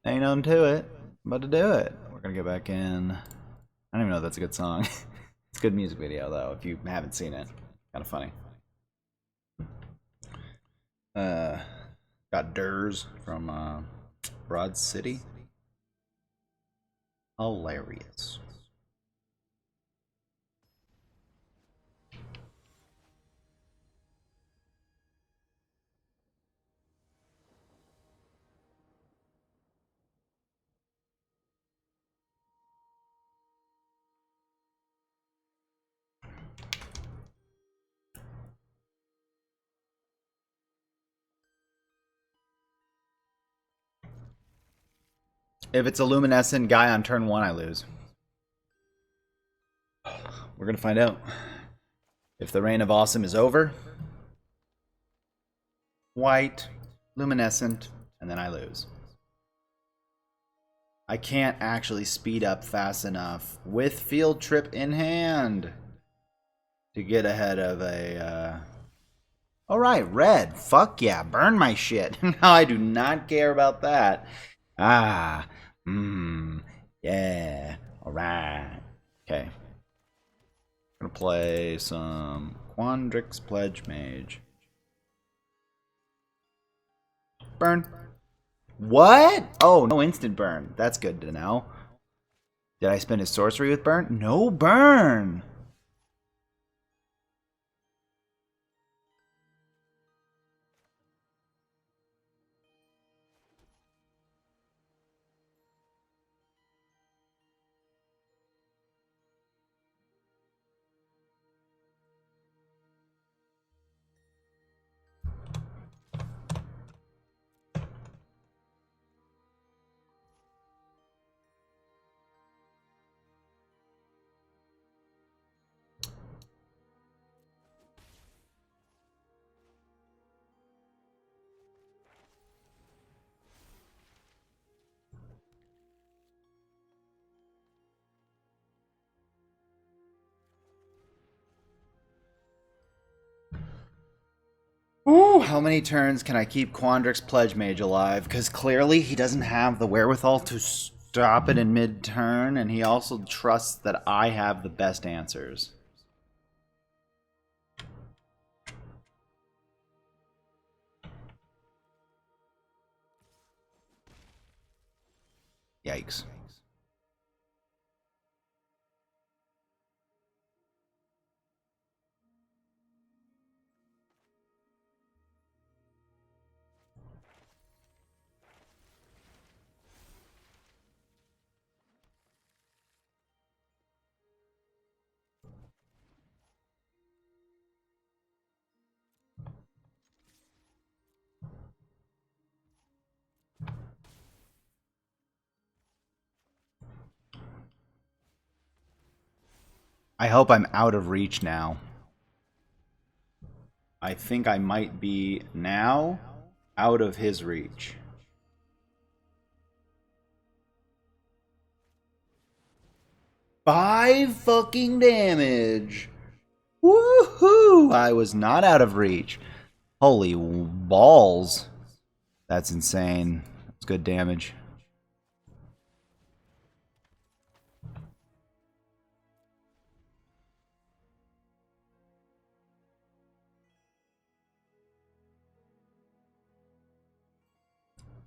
Ain't nothing to it. I'm about to do it. We're gonna get back in. I don't even know if that's a good song. It's a good music video, though, if you haven't seen it. Kind of funny. Got Durs from Broad City. Hilarious. If it's a luminescent guy on turn 1, I lose. We're gonna find out. If the reign of awesome is over, white, luminescent, and then I lose. I can't actually speed up fast enough with field trip in hand to get ahead of a... Alright, red. Fuck yeah, burn my shit. No, I do not care about that. Yeah, alright. Okay. Gonna play some Quandrix Pledge Mage. Burn. What? Oh, no instant burn. That's good to know. Did I spend his sorcery with burn? No burn. Ooh, how many turns can I keep Quandrix Pledge Mage alive? Because clearly he doesn't have the wherewithal to stop it in mid-turn, and he also trusts that I have the best answers. Yikes. I hope I'm out of reach now. I think I might be now out of his reach. Five fucking damage. Woohoo! I was not out of reach. Holy balls. That's insane. That's good damage.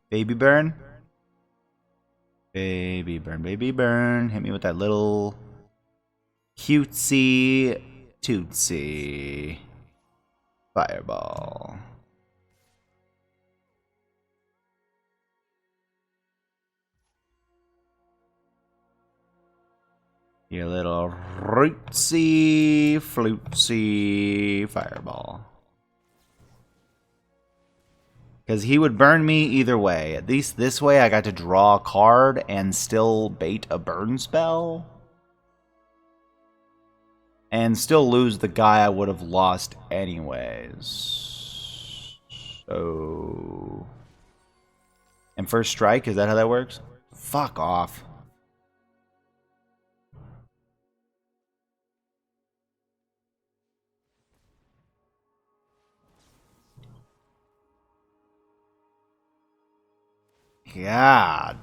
Baby burn. Baby burn, baby burn. Hit me with that little cutesy tootsie fireball. Your little rootsy flutesy fireball. Because he would burn me either way. At least this way I got to draw a card and still bait a burn spell. And still lose the guy I would have lost anyways. So... And first strike, is that how that works? Fuck off. God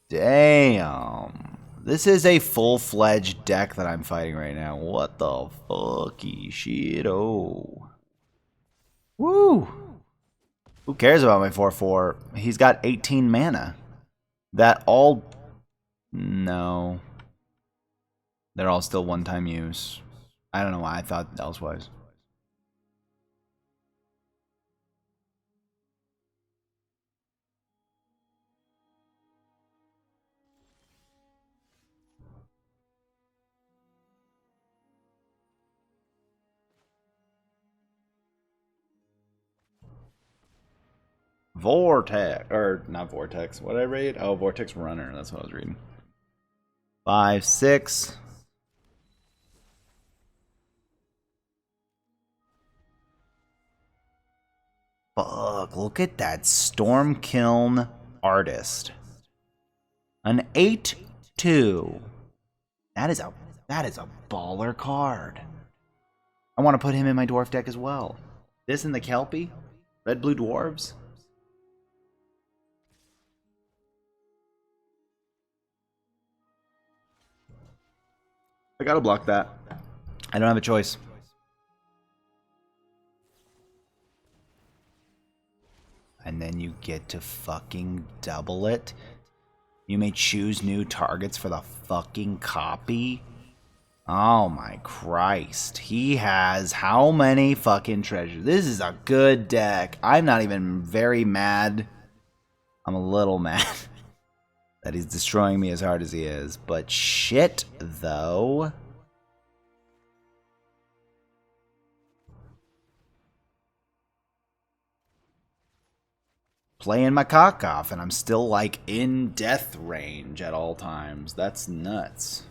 damn. This is a full-fledged deck that I'm fighting right now. What the fucky shit? Oh. Woo. Who cares about my 4/4? He's got 18 mana. That all... No. They're all still one-time use. I don't know why I thought elsewise. Vortex, or not Vortex. What did I read? Oh, Vortex Runner. That's what I was reading. 5, 6. Fuck! Look at that Stormkiln Artist. An 8/2. That is a baller card. I want to put him in my dwarf deck as well. This and the Kelpie, red blue dwarves. I gotta block that. I don't have a choice. And then you get to fucking double it. You may choose new targets for the fucking copy. Oh my Christ. He has how many fucking treasures? This is a good deck. I'm not even very mad. I'm a little mad that he's destroying me as hard as he is. But shit, though. Playing my cock off, and I'm still, like, in death range at all times. That's nuts.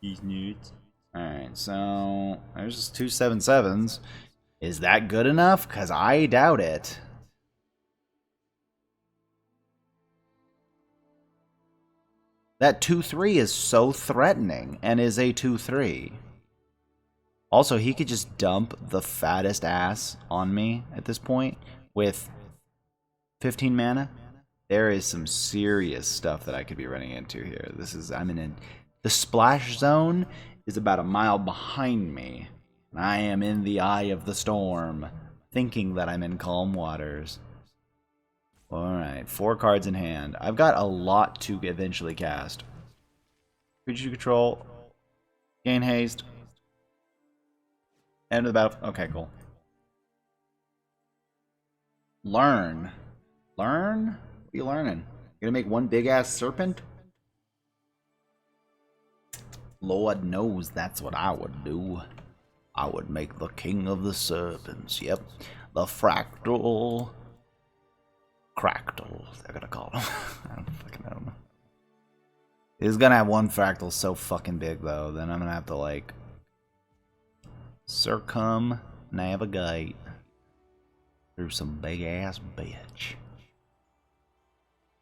He's nuts. Alright, so there's just 2 7/7s. Is that good enough? Because I doubt it. That 2/3 is so threatening, and is a 2/3. Also, he could just dump the fattest ass on me at this point with 15 mana. There is some serious stuff that I could be running into here. I'm in the splash zone is about a mile behind me. And I am in the eye of the storm, thinking that I'm in calm waters. Alright, 4 cards in hand. I've got a lot to eventually cast. Creature control. Gain haste. End of the battle. Okay, cool. Learn. Learn? What are you learning? You gonna make one big ass serpent? Lord knows that's what I would do. I would make the king of the serpents. Yep. The fractal. Cractal, they're gonna call him. I don't know. He's gonna have one fractal so fucking big though, then I'm gonna have to like circumnavigate through some big ass bitch.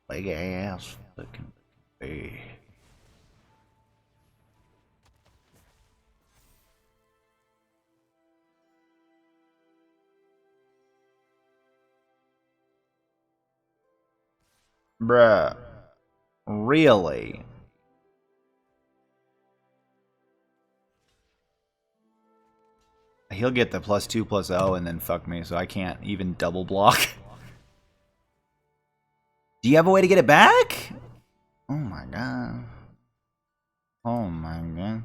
Big ass fucking bitch. Bruh. Really? He'll get the +2/+0 and then fuck me, so I can't even double block. Do you have a way to get it back? Oh my god. Oh my god.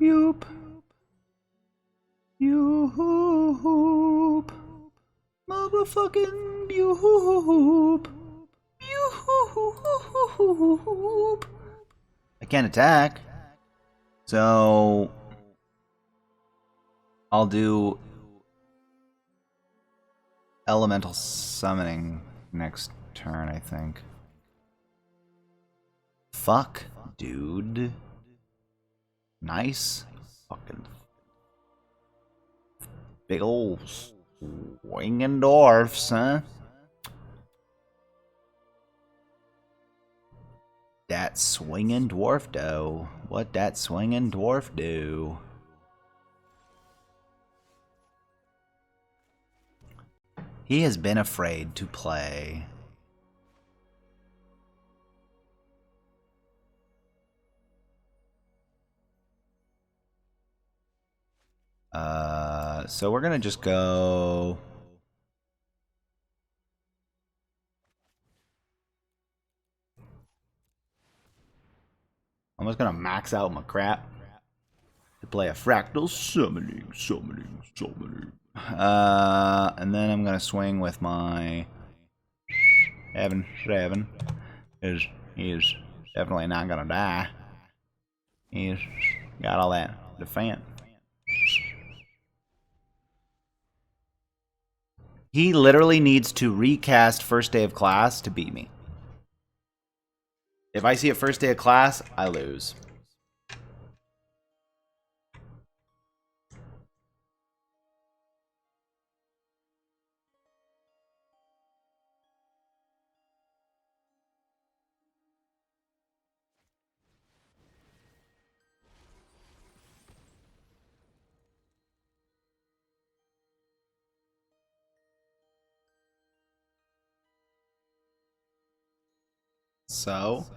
Yoop. Yoop. Motherfucking yoop. Yoop. I can't attack. So I'll do elemental summoning next turn, I think. Fuck, dude. Nice. Fucking big ol' swinging dwarfs, huh? That swinging dwarf do. What that swinging dwarf do? He has been afraid to play. So we're gonna just go. I'm just gonna max out my crap to play a fractal summoning. And then I'm gonna swing with my Evan 7. He's definitely not gonna die. He's got all that defense. He literally needs to recast first day of class to beat me. If I see it first day of class, I lose. So?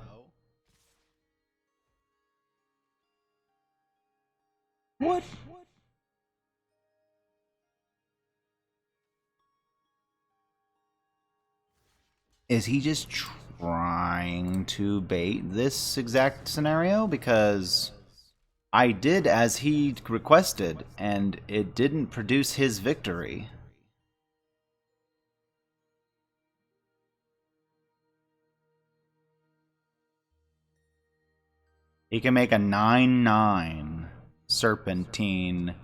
What? Is he just trying to bait this exact scenario? Because I did as he requested, and it didn't produce his victory. He can make a 9/9 Serpentine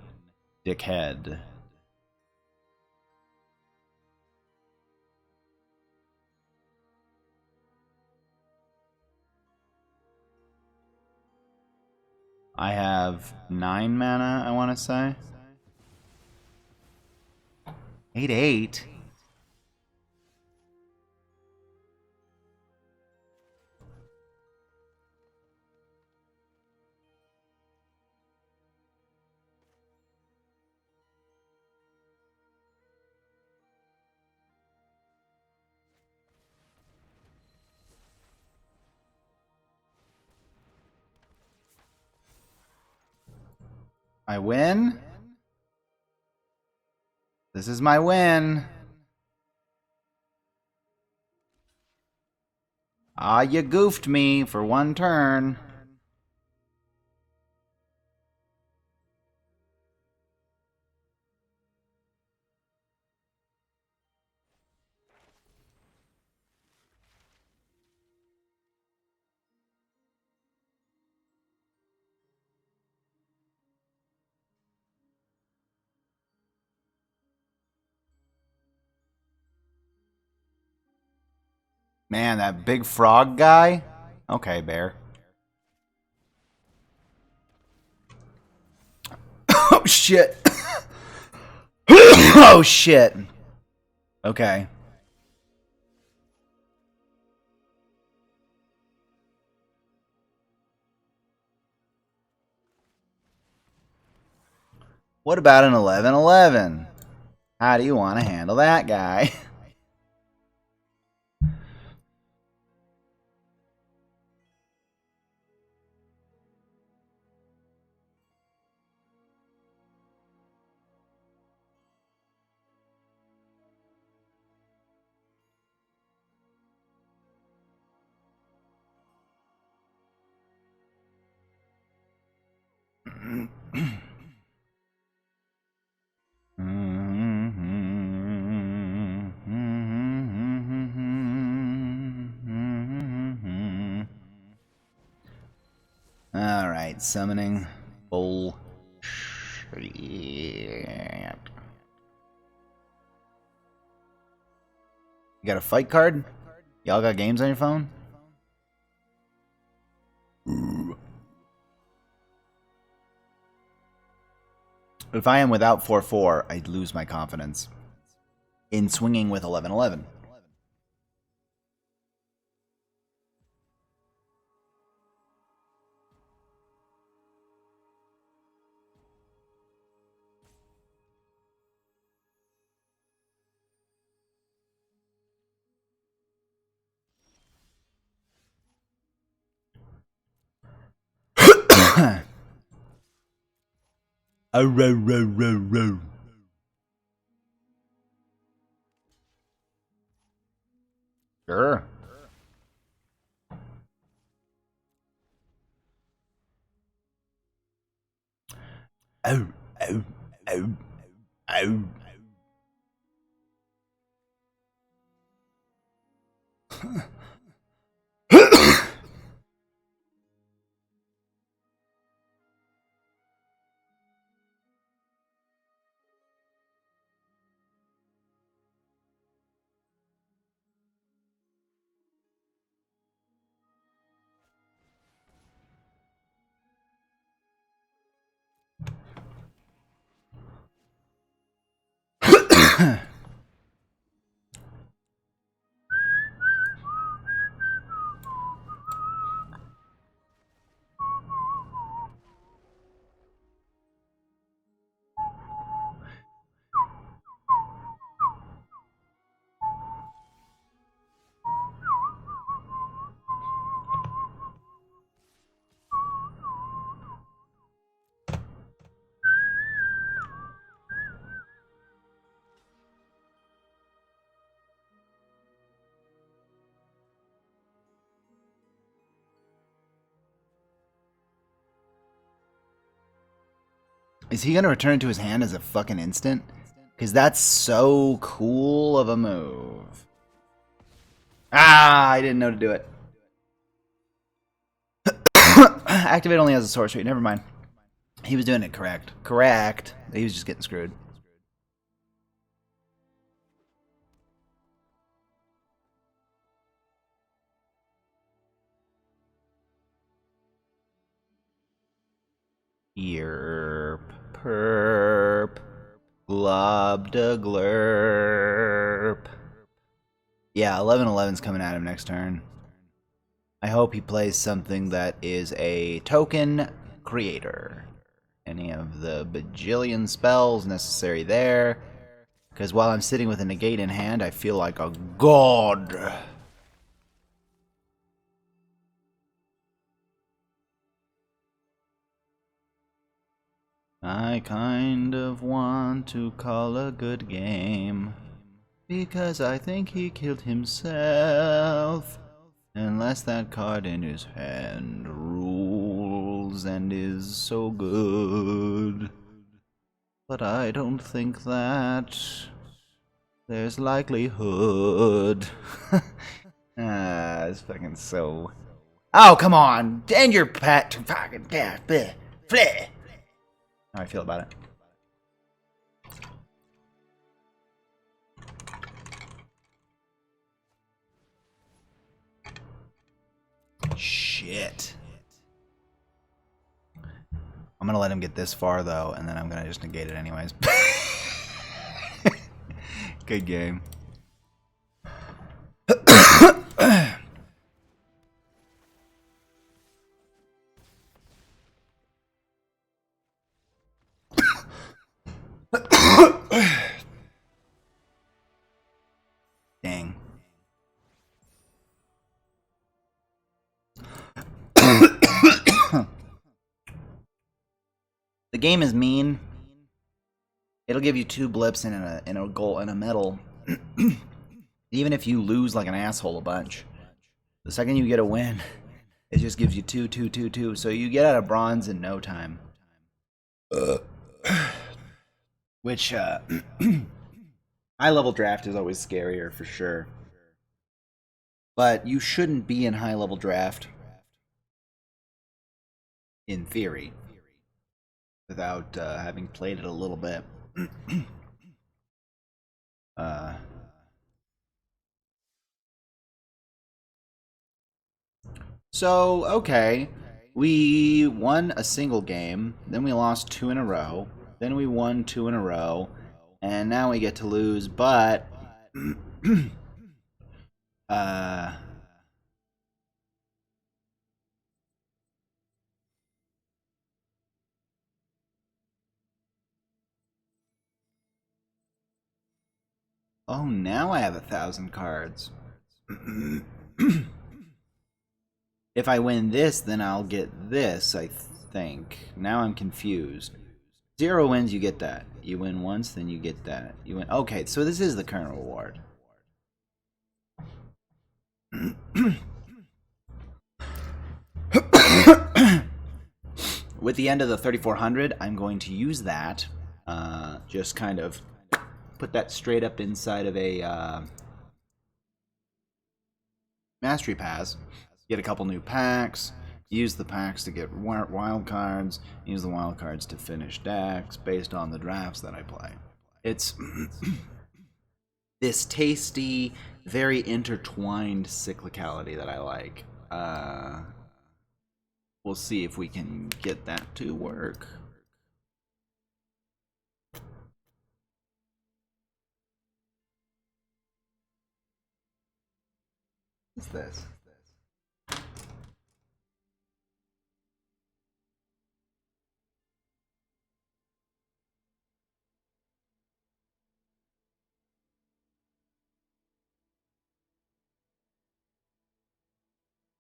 dickhead. I have 9 mana, I want to say. 8/8? I win? This is my win. Ah, you goofed me for one turn. Man, that big frog guy? Okay, bear. Oh, shit. Oh, shit. Okay. What about an 11/11? How do you want to handle that guy? Alright, summoning bull. You got a fight card? Y'all got games on your phone? If I am without 4/4, I'd lose my confidence in swinging with 11/11. Sure. Oh, oh, oh, oh. Is he gonna return it to his hand as a fucking instant? Because that's so cool of a move. Ah, I didn't know to do it. Activate only has a sorcery. Never mind. He was doing it correct. Correct. He was just getting screwed. Yerp, perp, glob de glurp. Yeah, 11-11's coming at him next turn. I hope he plays something that is a token creator. Any of the bajillion spells necessary there. Because while I'm sitting with a negate in hand, I feel like a god. I kind of want to call a good game. Because I think he killed himself. Unless that card in his hand rules and is so good. But I don't think that there's likelihood. It's fucking so... Oh, come on! And your pet fucking cat. Fleh. How I feel about it. Shit. I'm gonna let him get this far though, and then I'm gonna just negate it anyways. Good game. Dang. The game is mean. It'll give you 2 blips and a goal and a medal. Even if you lose like an asshole a bunch. The second you get a win, it just gives you 2, 2, 2, 2. So you get out of bronze in no time. Which high level draft is always scarier for sure. But you shouldn't be in high level draft in theory without having played it a little bit. So, okay, we won a single game, then we lost 2 in a row, then we won 2 in a row, and now we get to lose, but oh, now I have 1,000 cards. If I win this, then I'll get this, I think. Now I'm confused. 0 wins, you get that. You win once, then you get that. You win. Okay, so this is the current reward. With the end of the 3,400, I'm going to use that. Just kind of put that straight up inside of a Mastery Pass. Get a couple new packs. Use the packs to get wild cards. Use the wild cards to finish decks based on the drafts that I play. It's this tasty, very intertwined cyclicality that I like. We'll see if we can get that to work. What's this?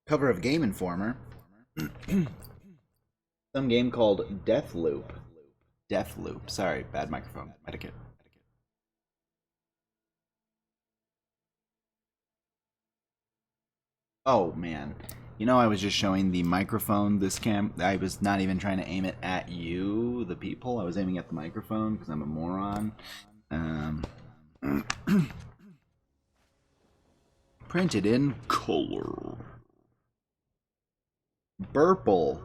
Cover of Game Informer. Some game called Deathloop. Deathloop. Sorry, bad microphone. Etiquette. Oh man. You know, I was just showing the microphone this cam. I was not even trying to aim it at you, the people. I was aiming at the microphone because I'm a moron. Printed in color. Burple.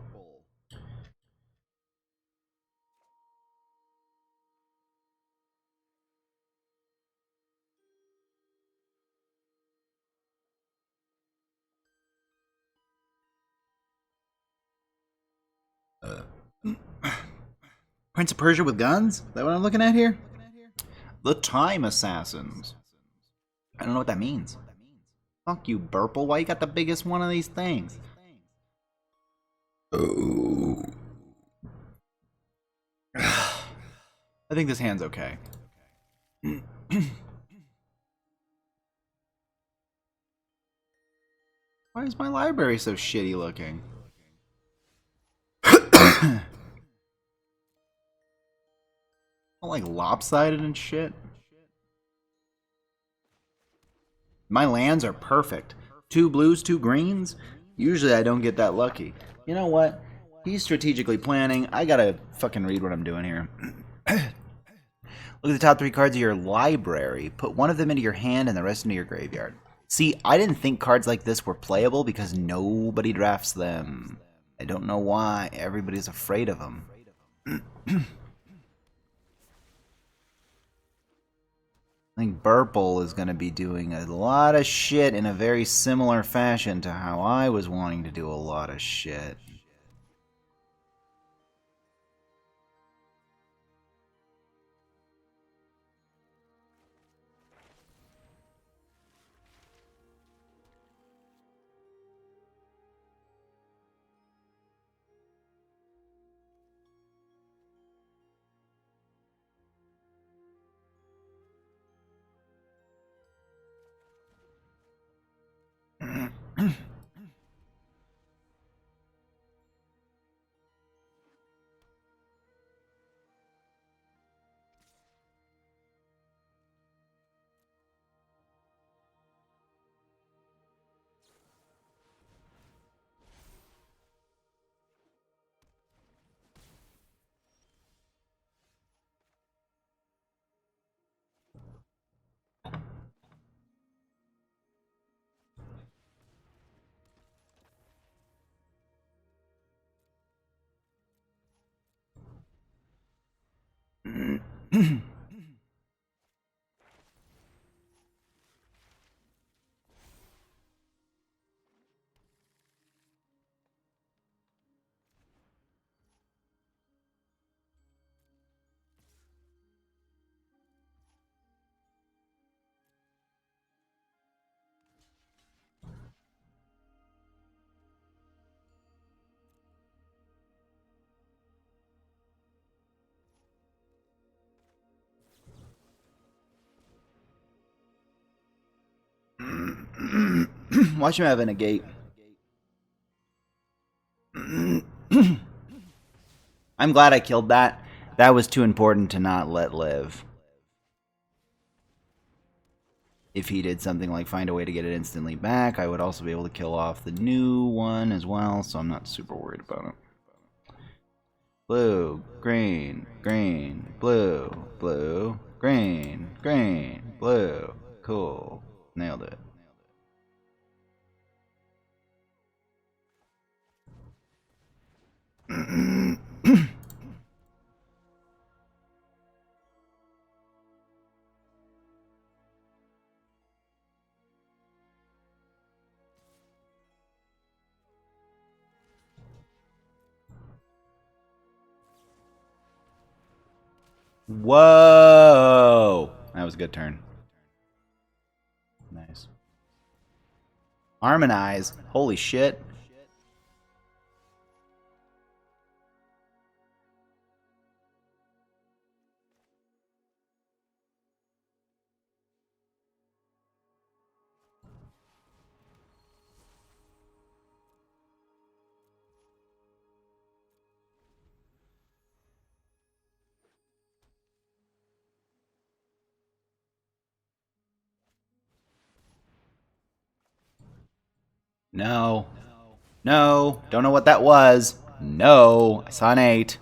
Prince of Persia with guns? Is that what I'm looking at here? The Time Assassins. I don't know what that means. Fuck you, Burple. Why you got the biggest one of these things? Oh. I think this hand's okay. Why is my library so shitty looking? Like lopsided and shit. My lands are perfect. 2 blues, 2 greens. Usually I don't get that lucky. You know what? He's strategically planning. I gotta fucking read what I'm doing here. Look at the top 3 cards of your library. Put one of them into your hand and the rest into your graveyard. See, I didn't think cards like this were playable because nobody drafts them. I don't know why. Everybody's afraid of them. I think Burple is going to be doing a lot of shit in a very similar fashion to how I was wanting to do a lot of shit. Watch him having a gate. I'm glad I killed that. That was too important to not let live. If he did something like find a way to get it instantly back, I would also be able to kill off the new one as well, so I'm not super worried about it. Blue, green, green, blue, blue, green, green, blue. Cool. Nailed it. Whoa! That was a good turn. Nice. Harmonize. Holy shit. No. No. Don't know what that was. No. I saw an 8.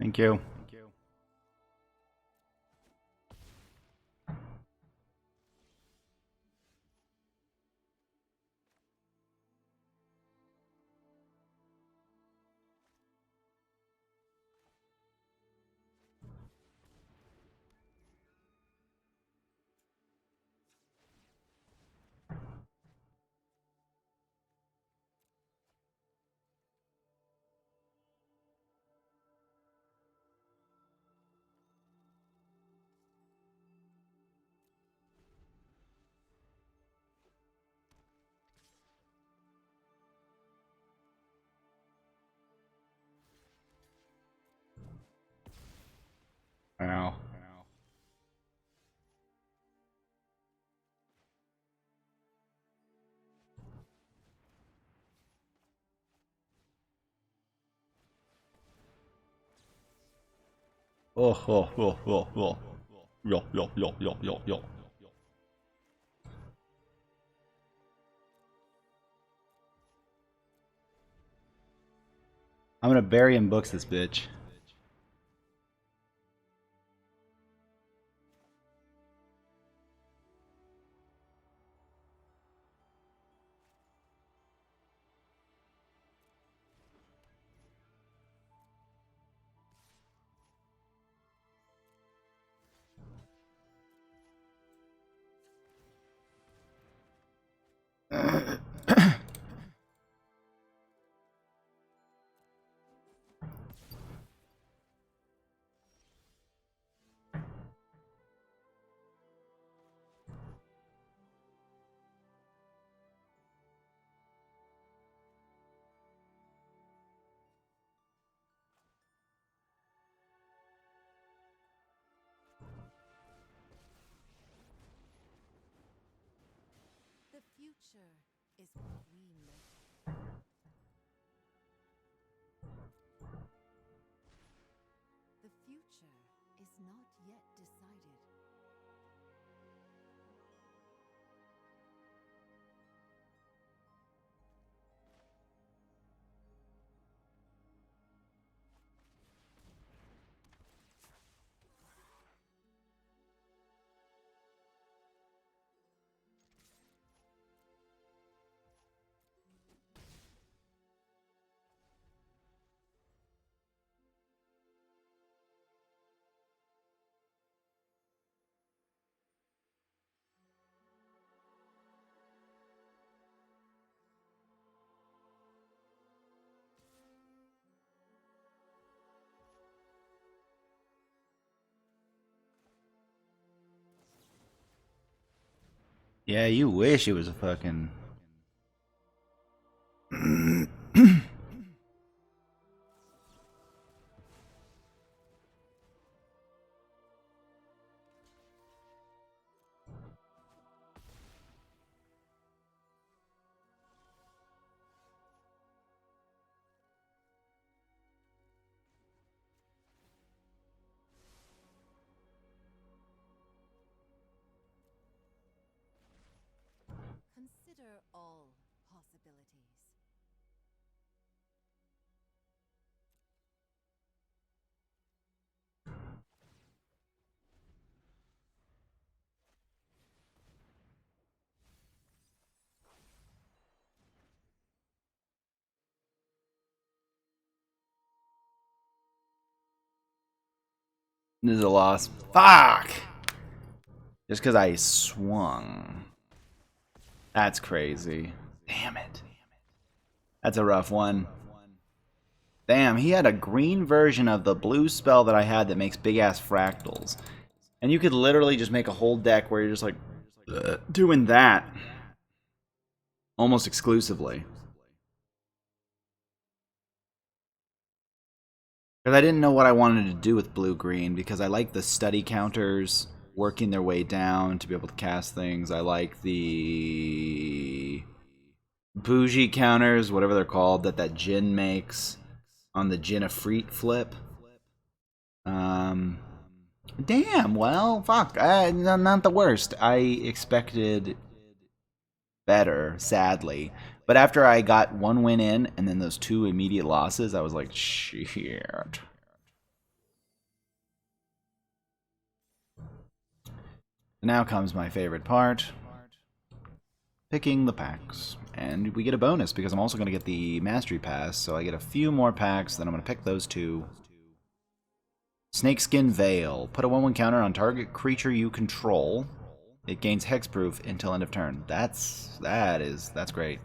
Thank you. Wow. Oh, oh, oh, oh, oh. Yo, yo, yo, yo, yo, yo. I'm gonna bury in books this bitch. The future is what we make. The future is not yet decided. Yeah, you wish it was a fucking... Consider all possibilities. This is a loss. Fuck! Just because I swung. That's crazy. Damn it. That's a rough one. Damn, he had a green version of the blue spell that I had that makes big-ass fractals. And you could literally just make a whole deck where you're just like, doing that. Almost exclusively. Because I didn't know what I wanted to do with blue-green, because I like the study counters working their way down to be able to cast things. I like the bougie counters, whatever they're called, that Jin makes on the Jin Afreet flip. Damn, well, fuck. Not the worst. I expected better, sadly. But after I got one win in, and then those two immediate losses, I was like, shit. Now comes my favorite part. Picking the packs. And we get a bonus, because I'm also going to get the Mastery Pass, so I get a few more packs, then I'm going to pick those two. Snakeskin Veil. Put a 1/1 counter on target creature you control. It gains hexproof until end of turn. That's great.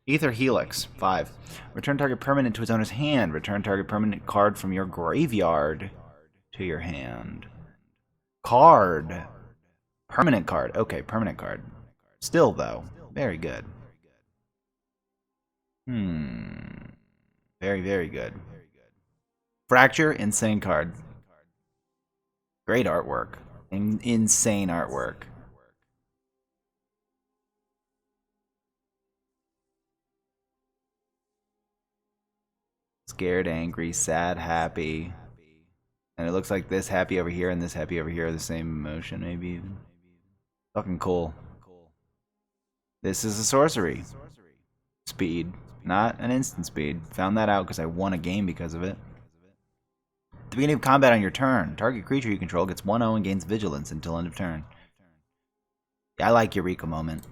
Ether Helix, 5. Return target permanent to its owner's hand. Return target permanent card from your graveyard to your hand. Card. Permanent card. Okay, permanent card. Still, though, very good. Very, very good. Fracture, insane card. Great artwork. Insane artwork. Scared, angry, sad, happy. And it looks like this happy over here and this happy over here are the same emotion, maybe even. Fucking cool. This is a sorcery. Speed. Not an instant speed. Found that out because I won a game because of it. At the beginning of combat on your turn, target creature you control gets 1/0 and gains vigilance until end of turn. Yeah, I like Eureka Moment.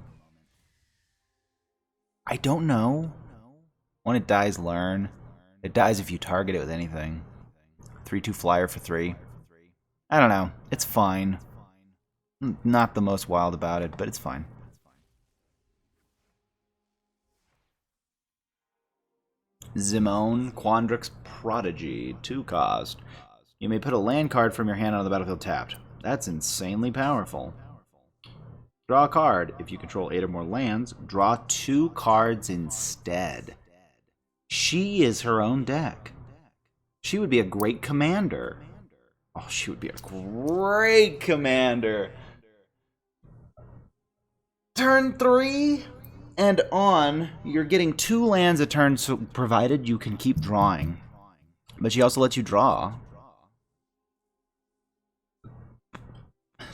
I don't know. When it dies, learn. It dies if you target it with anything. 3/2 flyer for 3. I don't know. It's fine. Not the most wild about it, but it's fine. Zimone, Quandrix Prodigy, 2 cost. You may put a land card from your hand on the battlefield tapped. That's insanely powerful. Draw a card. If you control 8 or more lands, draw 2 cards instead. She is her own deck. She would be a great commander. Oh, she would be a great commander. Turn 3 and on, you're getting 2 lands a turn, so provided you can keep drawing. But she also lets you draw.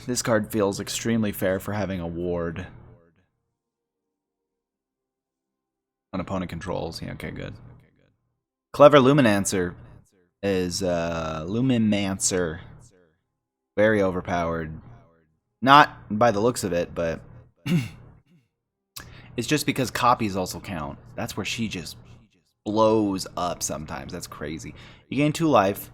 This card feels extremely fair for having a ward. An opponent controls. Yeah, okay, good. Clever Luminancer is Lumimancer. Very overpowered. Not by the looks of it, but it's just because copies also count. That's where she just blows up sometimes. That's crazy. You gain 2 life.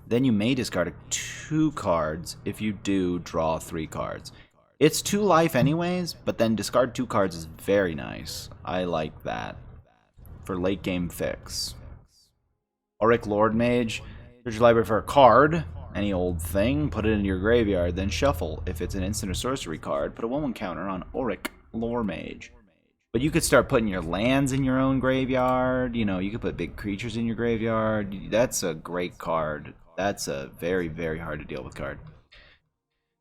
Then you may discard 2 cards. If you do, draw 3 cards. It's 2 life anyways, but then discard 2 cards is very nice. I like that. For late game fix. Auric Lord Mage. Search your library for a card. any old thing, put it in your graveyard, then shuffle. If it's an instant or sorcery card, put a 1/1 counter on Auric Lore Mage. But you could start putting your lands in your own graveyard. You know, you could put big creatures in your graveyard. That's a great card. That's a very, very hard to deal with card.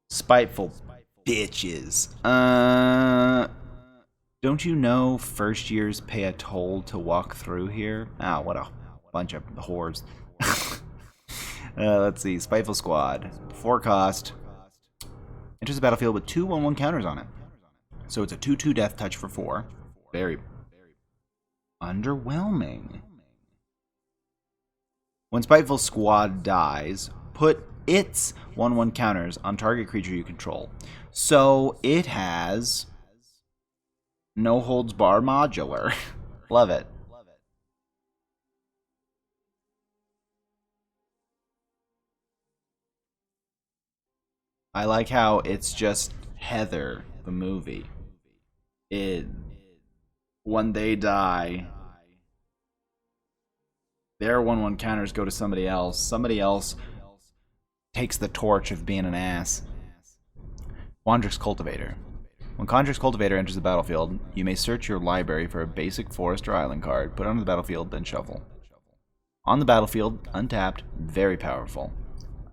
Spiteful bitches. Don't you know first years pay a toll to walk through here? Ah, what a bunch of whores. Let's see. Spiteful Squad. 4 cost. Enters the battlefield with 2 1/1 counters on it. So it's a 2/2 death touch for 4. Very underwhelming. When Spiteful Squad dies, put its 1/1 counters on target creature you control. So it has no holds bar modular. Love it. I like how it's just Heather, the movie. When they die, their 1/1 counters go to somebody else. Somebody else takes the torch of being an ass. Quandrix Cultivator. When Quandrix Cultivator enters the battlefield, you may search your library for a basic forest or island card, put it on the battlefield, then shuffle. On the battlefield, untapped, very powerful.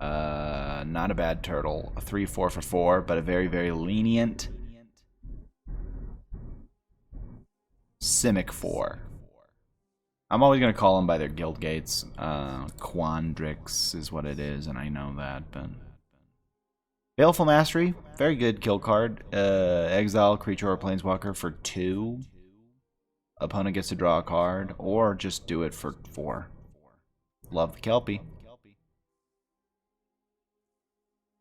Not a bad turtle. A 3/4 for 4, but a very, very lenient Simic 4. I'm always going to call them by their guild gates. Quandrix is what it is, and I know that, but... Baleful Mastery, very good kill card. Exile creature or planeswalker for 2. Opponent gets to draw a card, or just do it for 4. Love the Kelpie.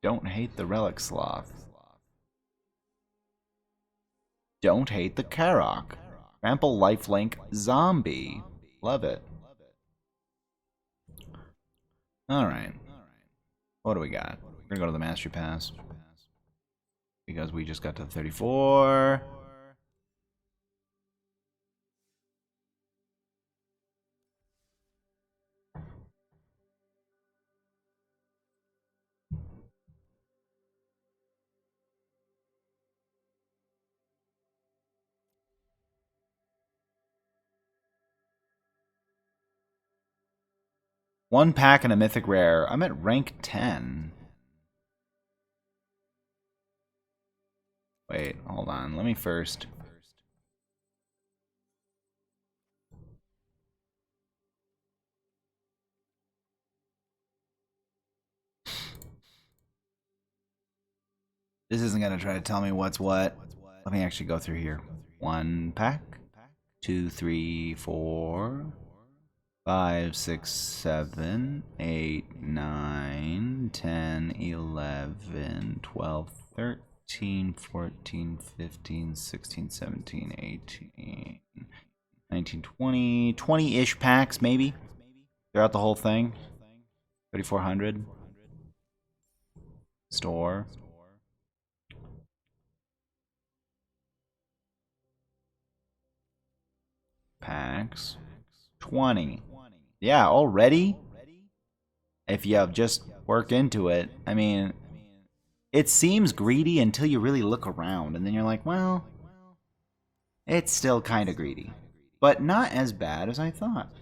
Don't hate the Relic Sloth. Don't hate the Karok. Trample Lifelink Zombie. Love it. Alright. What do we got? We're gonna go to the Mastery Pass. Because we just got to 34. One pack and a mythic rare. I'm at rank 10. Wait, hold on. Let me first. This isn't going to try to tell me what's what. Let me actually go through here. 1 pack. 2, 3, 4, 5, 6, 7, 8, 9, 10, 11, 12, 13, 14, 15, 16, 17, 18, 19, 20, 20-ish packs maybe throughout the whole thing. 3,400. Store. Packs. 20. Yeah, already? If you have just worked into it. I mean, it seems greedy until you really look around, and then you're like, well, it's still kind of greedy. But not as bad as I thought.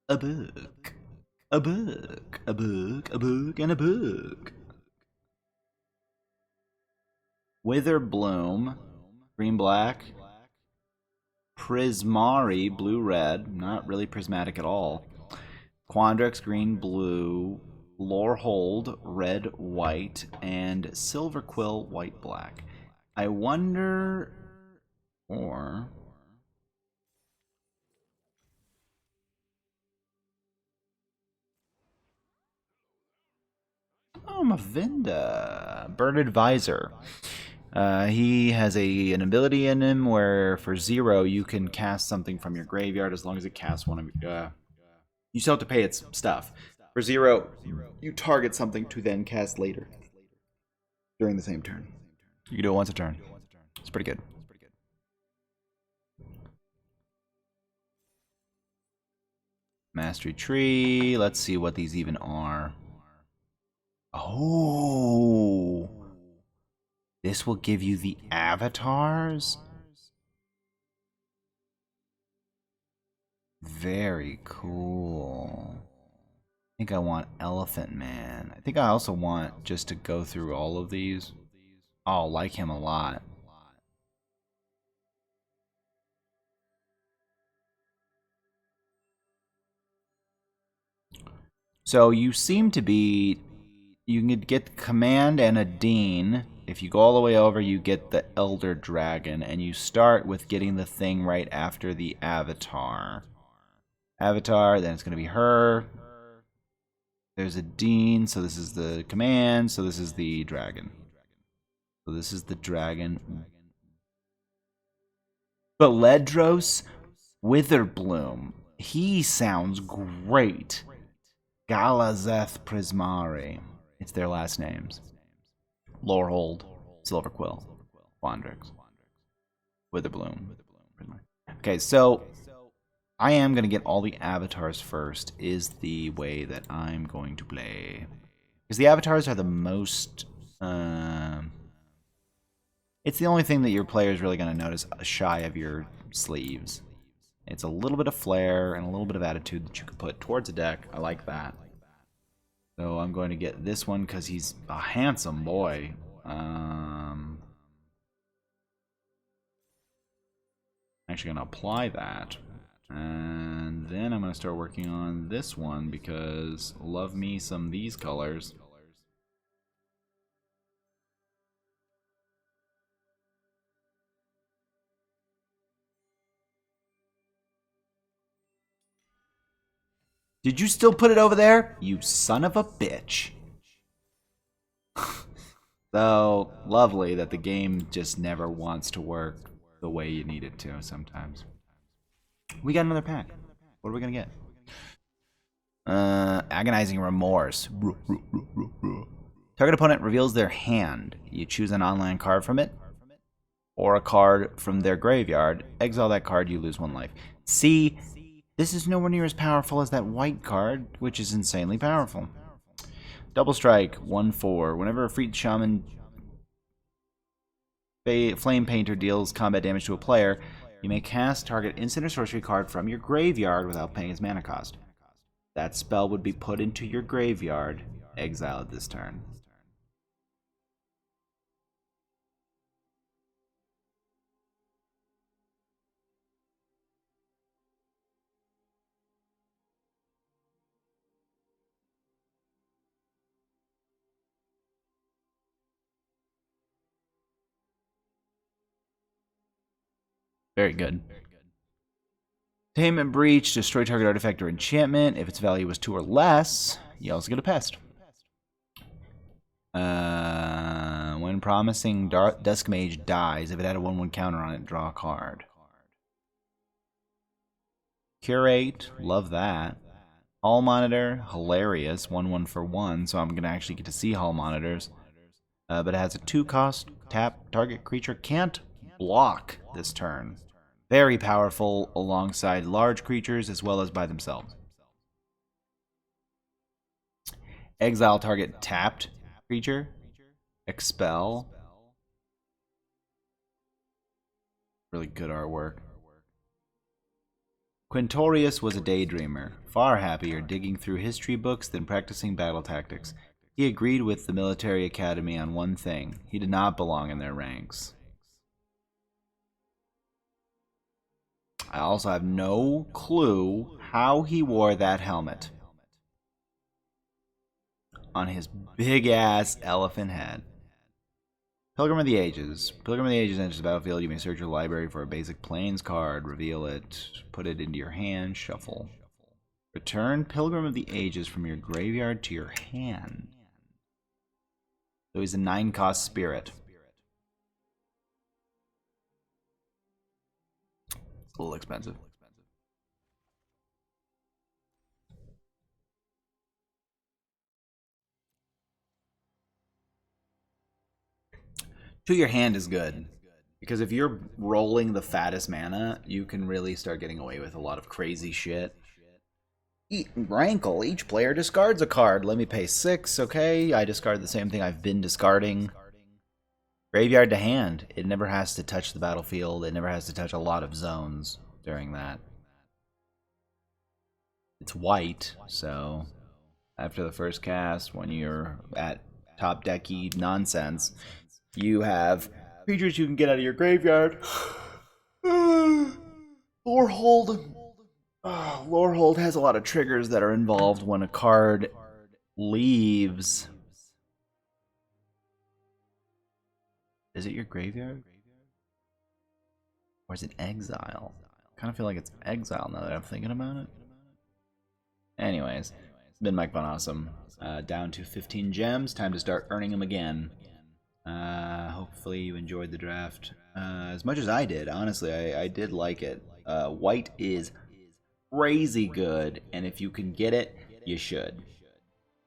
A book. A book. A book. A book. And a book. Wither Bloom. Green black. Prismari. Blue red. Not really prismatic at all. Quandrix green blue. Lorehold red white. And Silver Quill white black. I wonder. Or. Oh, Mavinda. Bird Advisor. He has an ability in him where for 0 you can cast something from your graveyard as long as it casts one of you still have to pay its stuff. For 0, you target something to then cast later during the same turn. You can do it once a turn. It's pretty good. Mastery tree. Let's see what these even are. Oh. This will give you the avatars? Very cool. I think I want Elephant Man. I think I also want just to go through all of these. I'll like him a lot. So you seem to be... You can get Command and a Dean. If you go all the way over, you get the Elder Dragon. And you start with getting the thing right after the Avatar. Avatar, then it's going to be her. There's a Dean, so this is the Command, so this is the Dragon. So this is the Dragon. Beledros Witherbloom. He sounds great. Galazeth Prismari. It's their last names. Lorehold, Silverquill, Quandrix, Witherbloom. Okay, so I am going to get all the avatars first, is the way that I'm going to play. Because the avatars are the most... it's the only thing that your player is really going to notice shy of your sleeves. It's a little bit of flair and a little bit of attitude that you can put towards a deck. I like that. So I'm going to get this one because he's a handsome boy. I'm actually going to apply that. And then I'm going to start working on this one because love me some these colors. Did you still put it over there? You son of a bitch. So lovely that the game just never wants to work the way you need it to sometimes. We got another pack. What are we gonna get? Agonizing Remorse. Target opponent reveals their hand. You choose an online card from it, or a card from their graveyard. Exile that card, you lose 1 life. See, this is nowhere near as powerful as that white card, which is insanely powerful. Double Strike, 1/4. Whenever a Freed Shaman Flame Painter deals combat damage to a player, you may cast target instant or sorcery card from your graveyard without paying its mana cost. That spell would be put into your graveyard, exiled this turn. Very good. Payment Breach, destroy target artifact or enchantment. If its value was 2 or less, you also get a pest. When promising Dusk Mage dies, if it had a 1/1 counter on it, draw a card. Curate, love that. Hall Monitor, hilarious, 1/1 for 1, so I'm going to actually get to see Hall Monitors. But it has a 2-cost, tap, target creature can't block this turn. Very powerful alongside large creatures as well as by themselves. Exile target tapped creature. Expel. Really good artwork. Quintorius was a daydreamer, far happier digging through history books than practicing battle tactics. He agreed with the military academy on one thing: he did not belong in their ranks. I also have no clue how he wore that helmet on his big-ass elephant head. Pilgrim of the Ages. Pilgrim of the Ages enters the battlefield. You may search your library for a basic Plains card, reveal it, put it into your hand, shuffle. Return Pilgrim of the Ages from your graveyard to your hand. So he's a 9-cost spirit. It's a little expensive. To your hand is good. Because if you're rolling the fattest mana, you can really start getting away with a lot of crazy shit. Rankle. Each player discards a card. Let me pay 6, okay? I discard the same thing I've been discarding. Graveyard to hand. It never has to touch the battlefield. It never has to touch a lot of zones during that. It's white, so after the first cast, when you're at top decky nonsense, you have creatures you can get out of your graveyard. Lorehold. Lorehold has a lot of triggers that are involved when a card leaves. Is it your graveyard? Or is it exile? I kind of feel like it's exile now that I'm thinking about it. Anyways, it's been Mike Von Awesome. Down to 15 gems. Time to start earning them again. Hopefully you enjoyed the draft as much as I did. Honestly, I did like it. White is crazy good, and if you can get it, you should.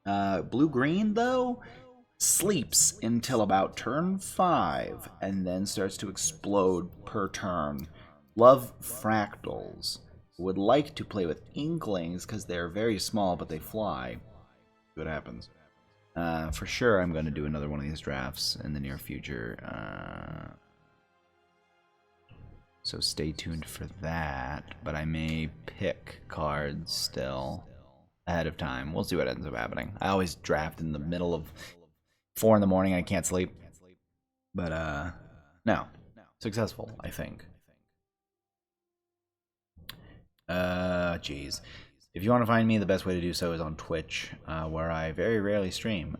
Blue-green, though, sleeps until about turn 5, and then starts to explode per turn. Love fractals. Would like to play with inklings, because they're very small, but they fly. See what happens. For sure, I'm going to do another one of these drafts in the near future. So stay tuned for that. But I may pick cards still ahead of time. We'll see what ends up happening. I always draft in the middle of 4 in the morning. I can't sleep. But, no. Successful, I think. Jeez. If you want to find me, the best way to do so is on Twitch, where I very rarely stream.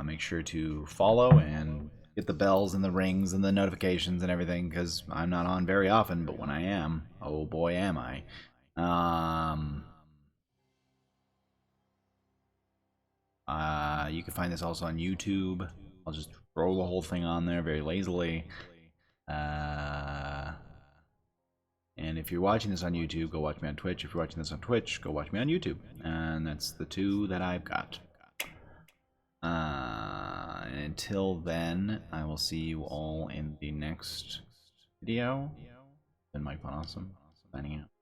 Make sure to follow and get the bells and the rings and the notifications and everything, because I'm not on very often, but when I am, oh boy am I. You can find this also on YouTube. I'll just throw the whole thing on there very lazily. And if you're watching this on YouTube, go watch me on Twitch. If you're watching this on Twitch, go watch me on YouTube. And that's the two that I've got. And until then, I will see you all in the next video. Been Mike Von Awesome, signing out.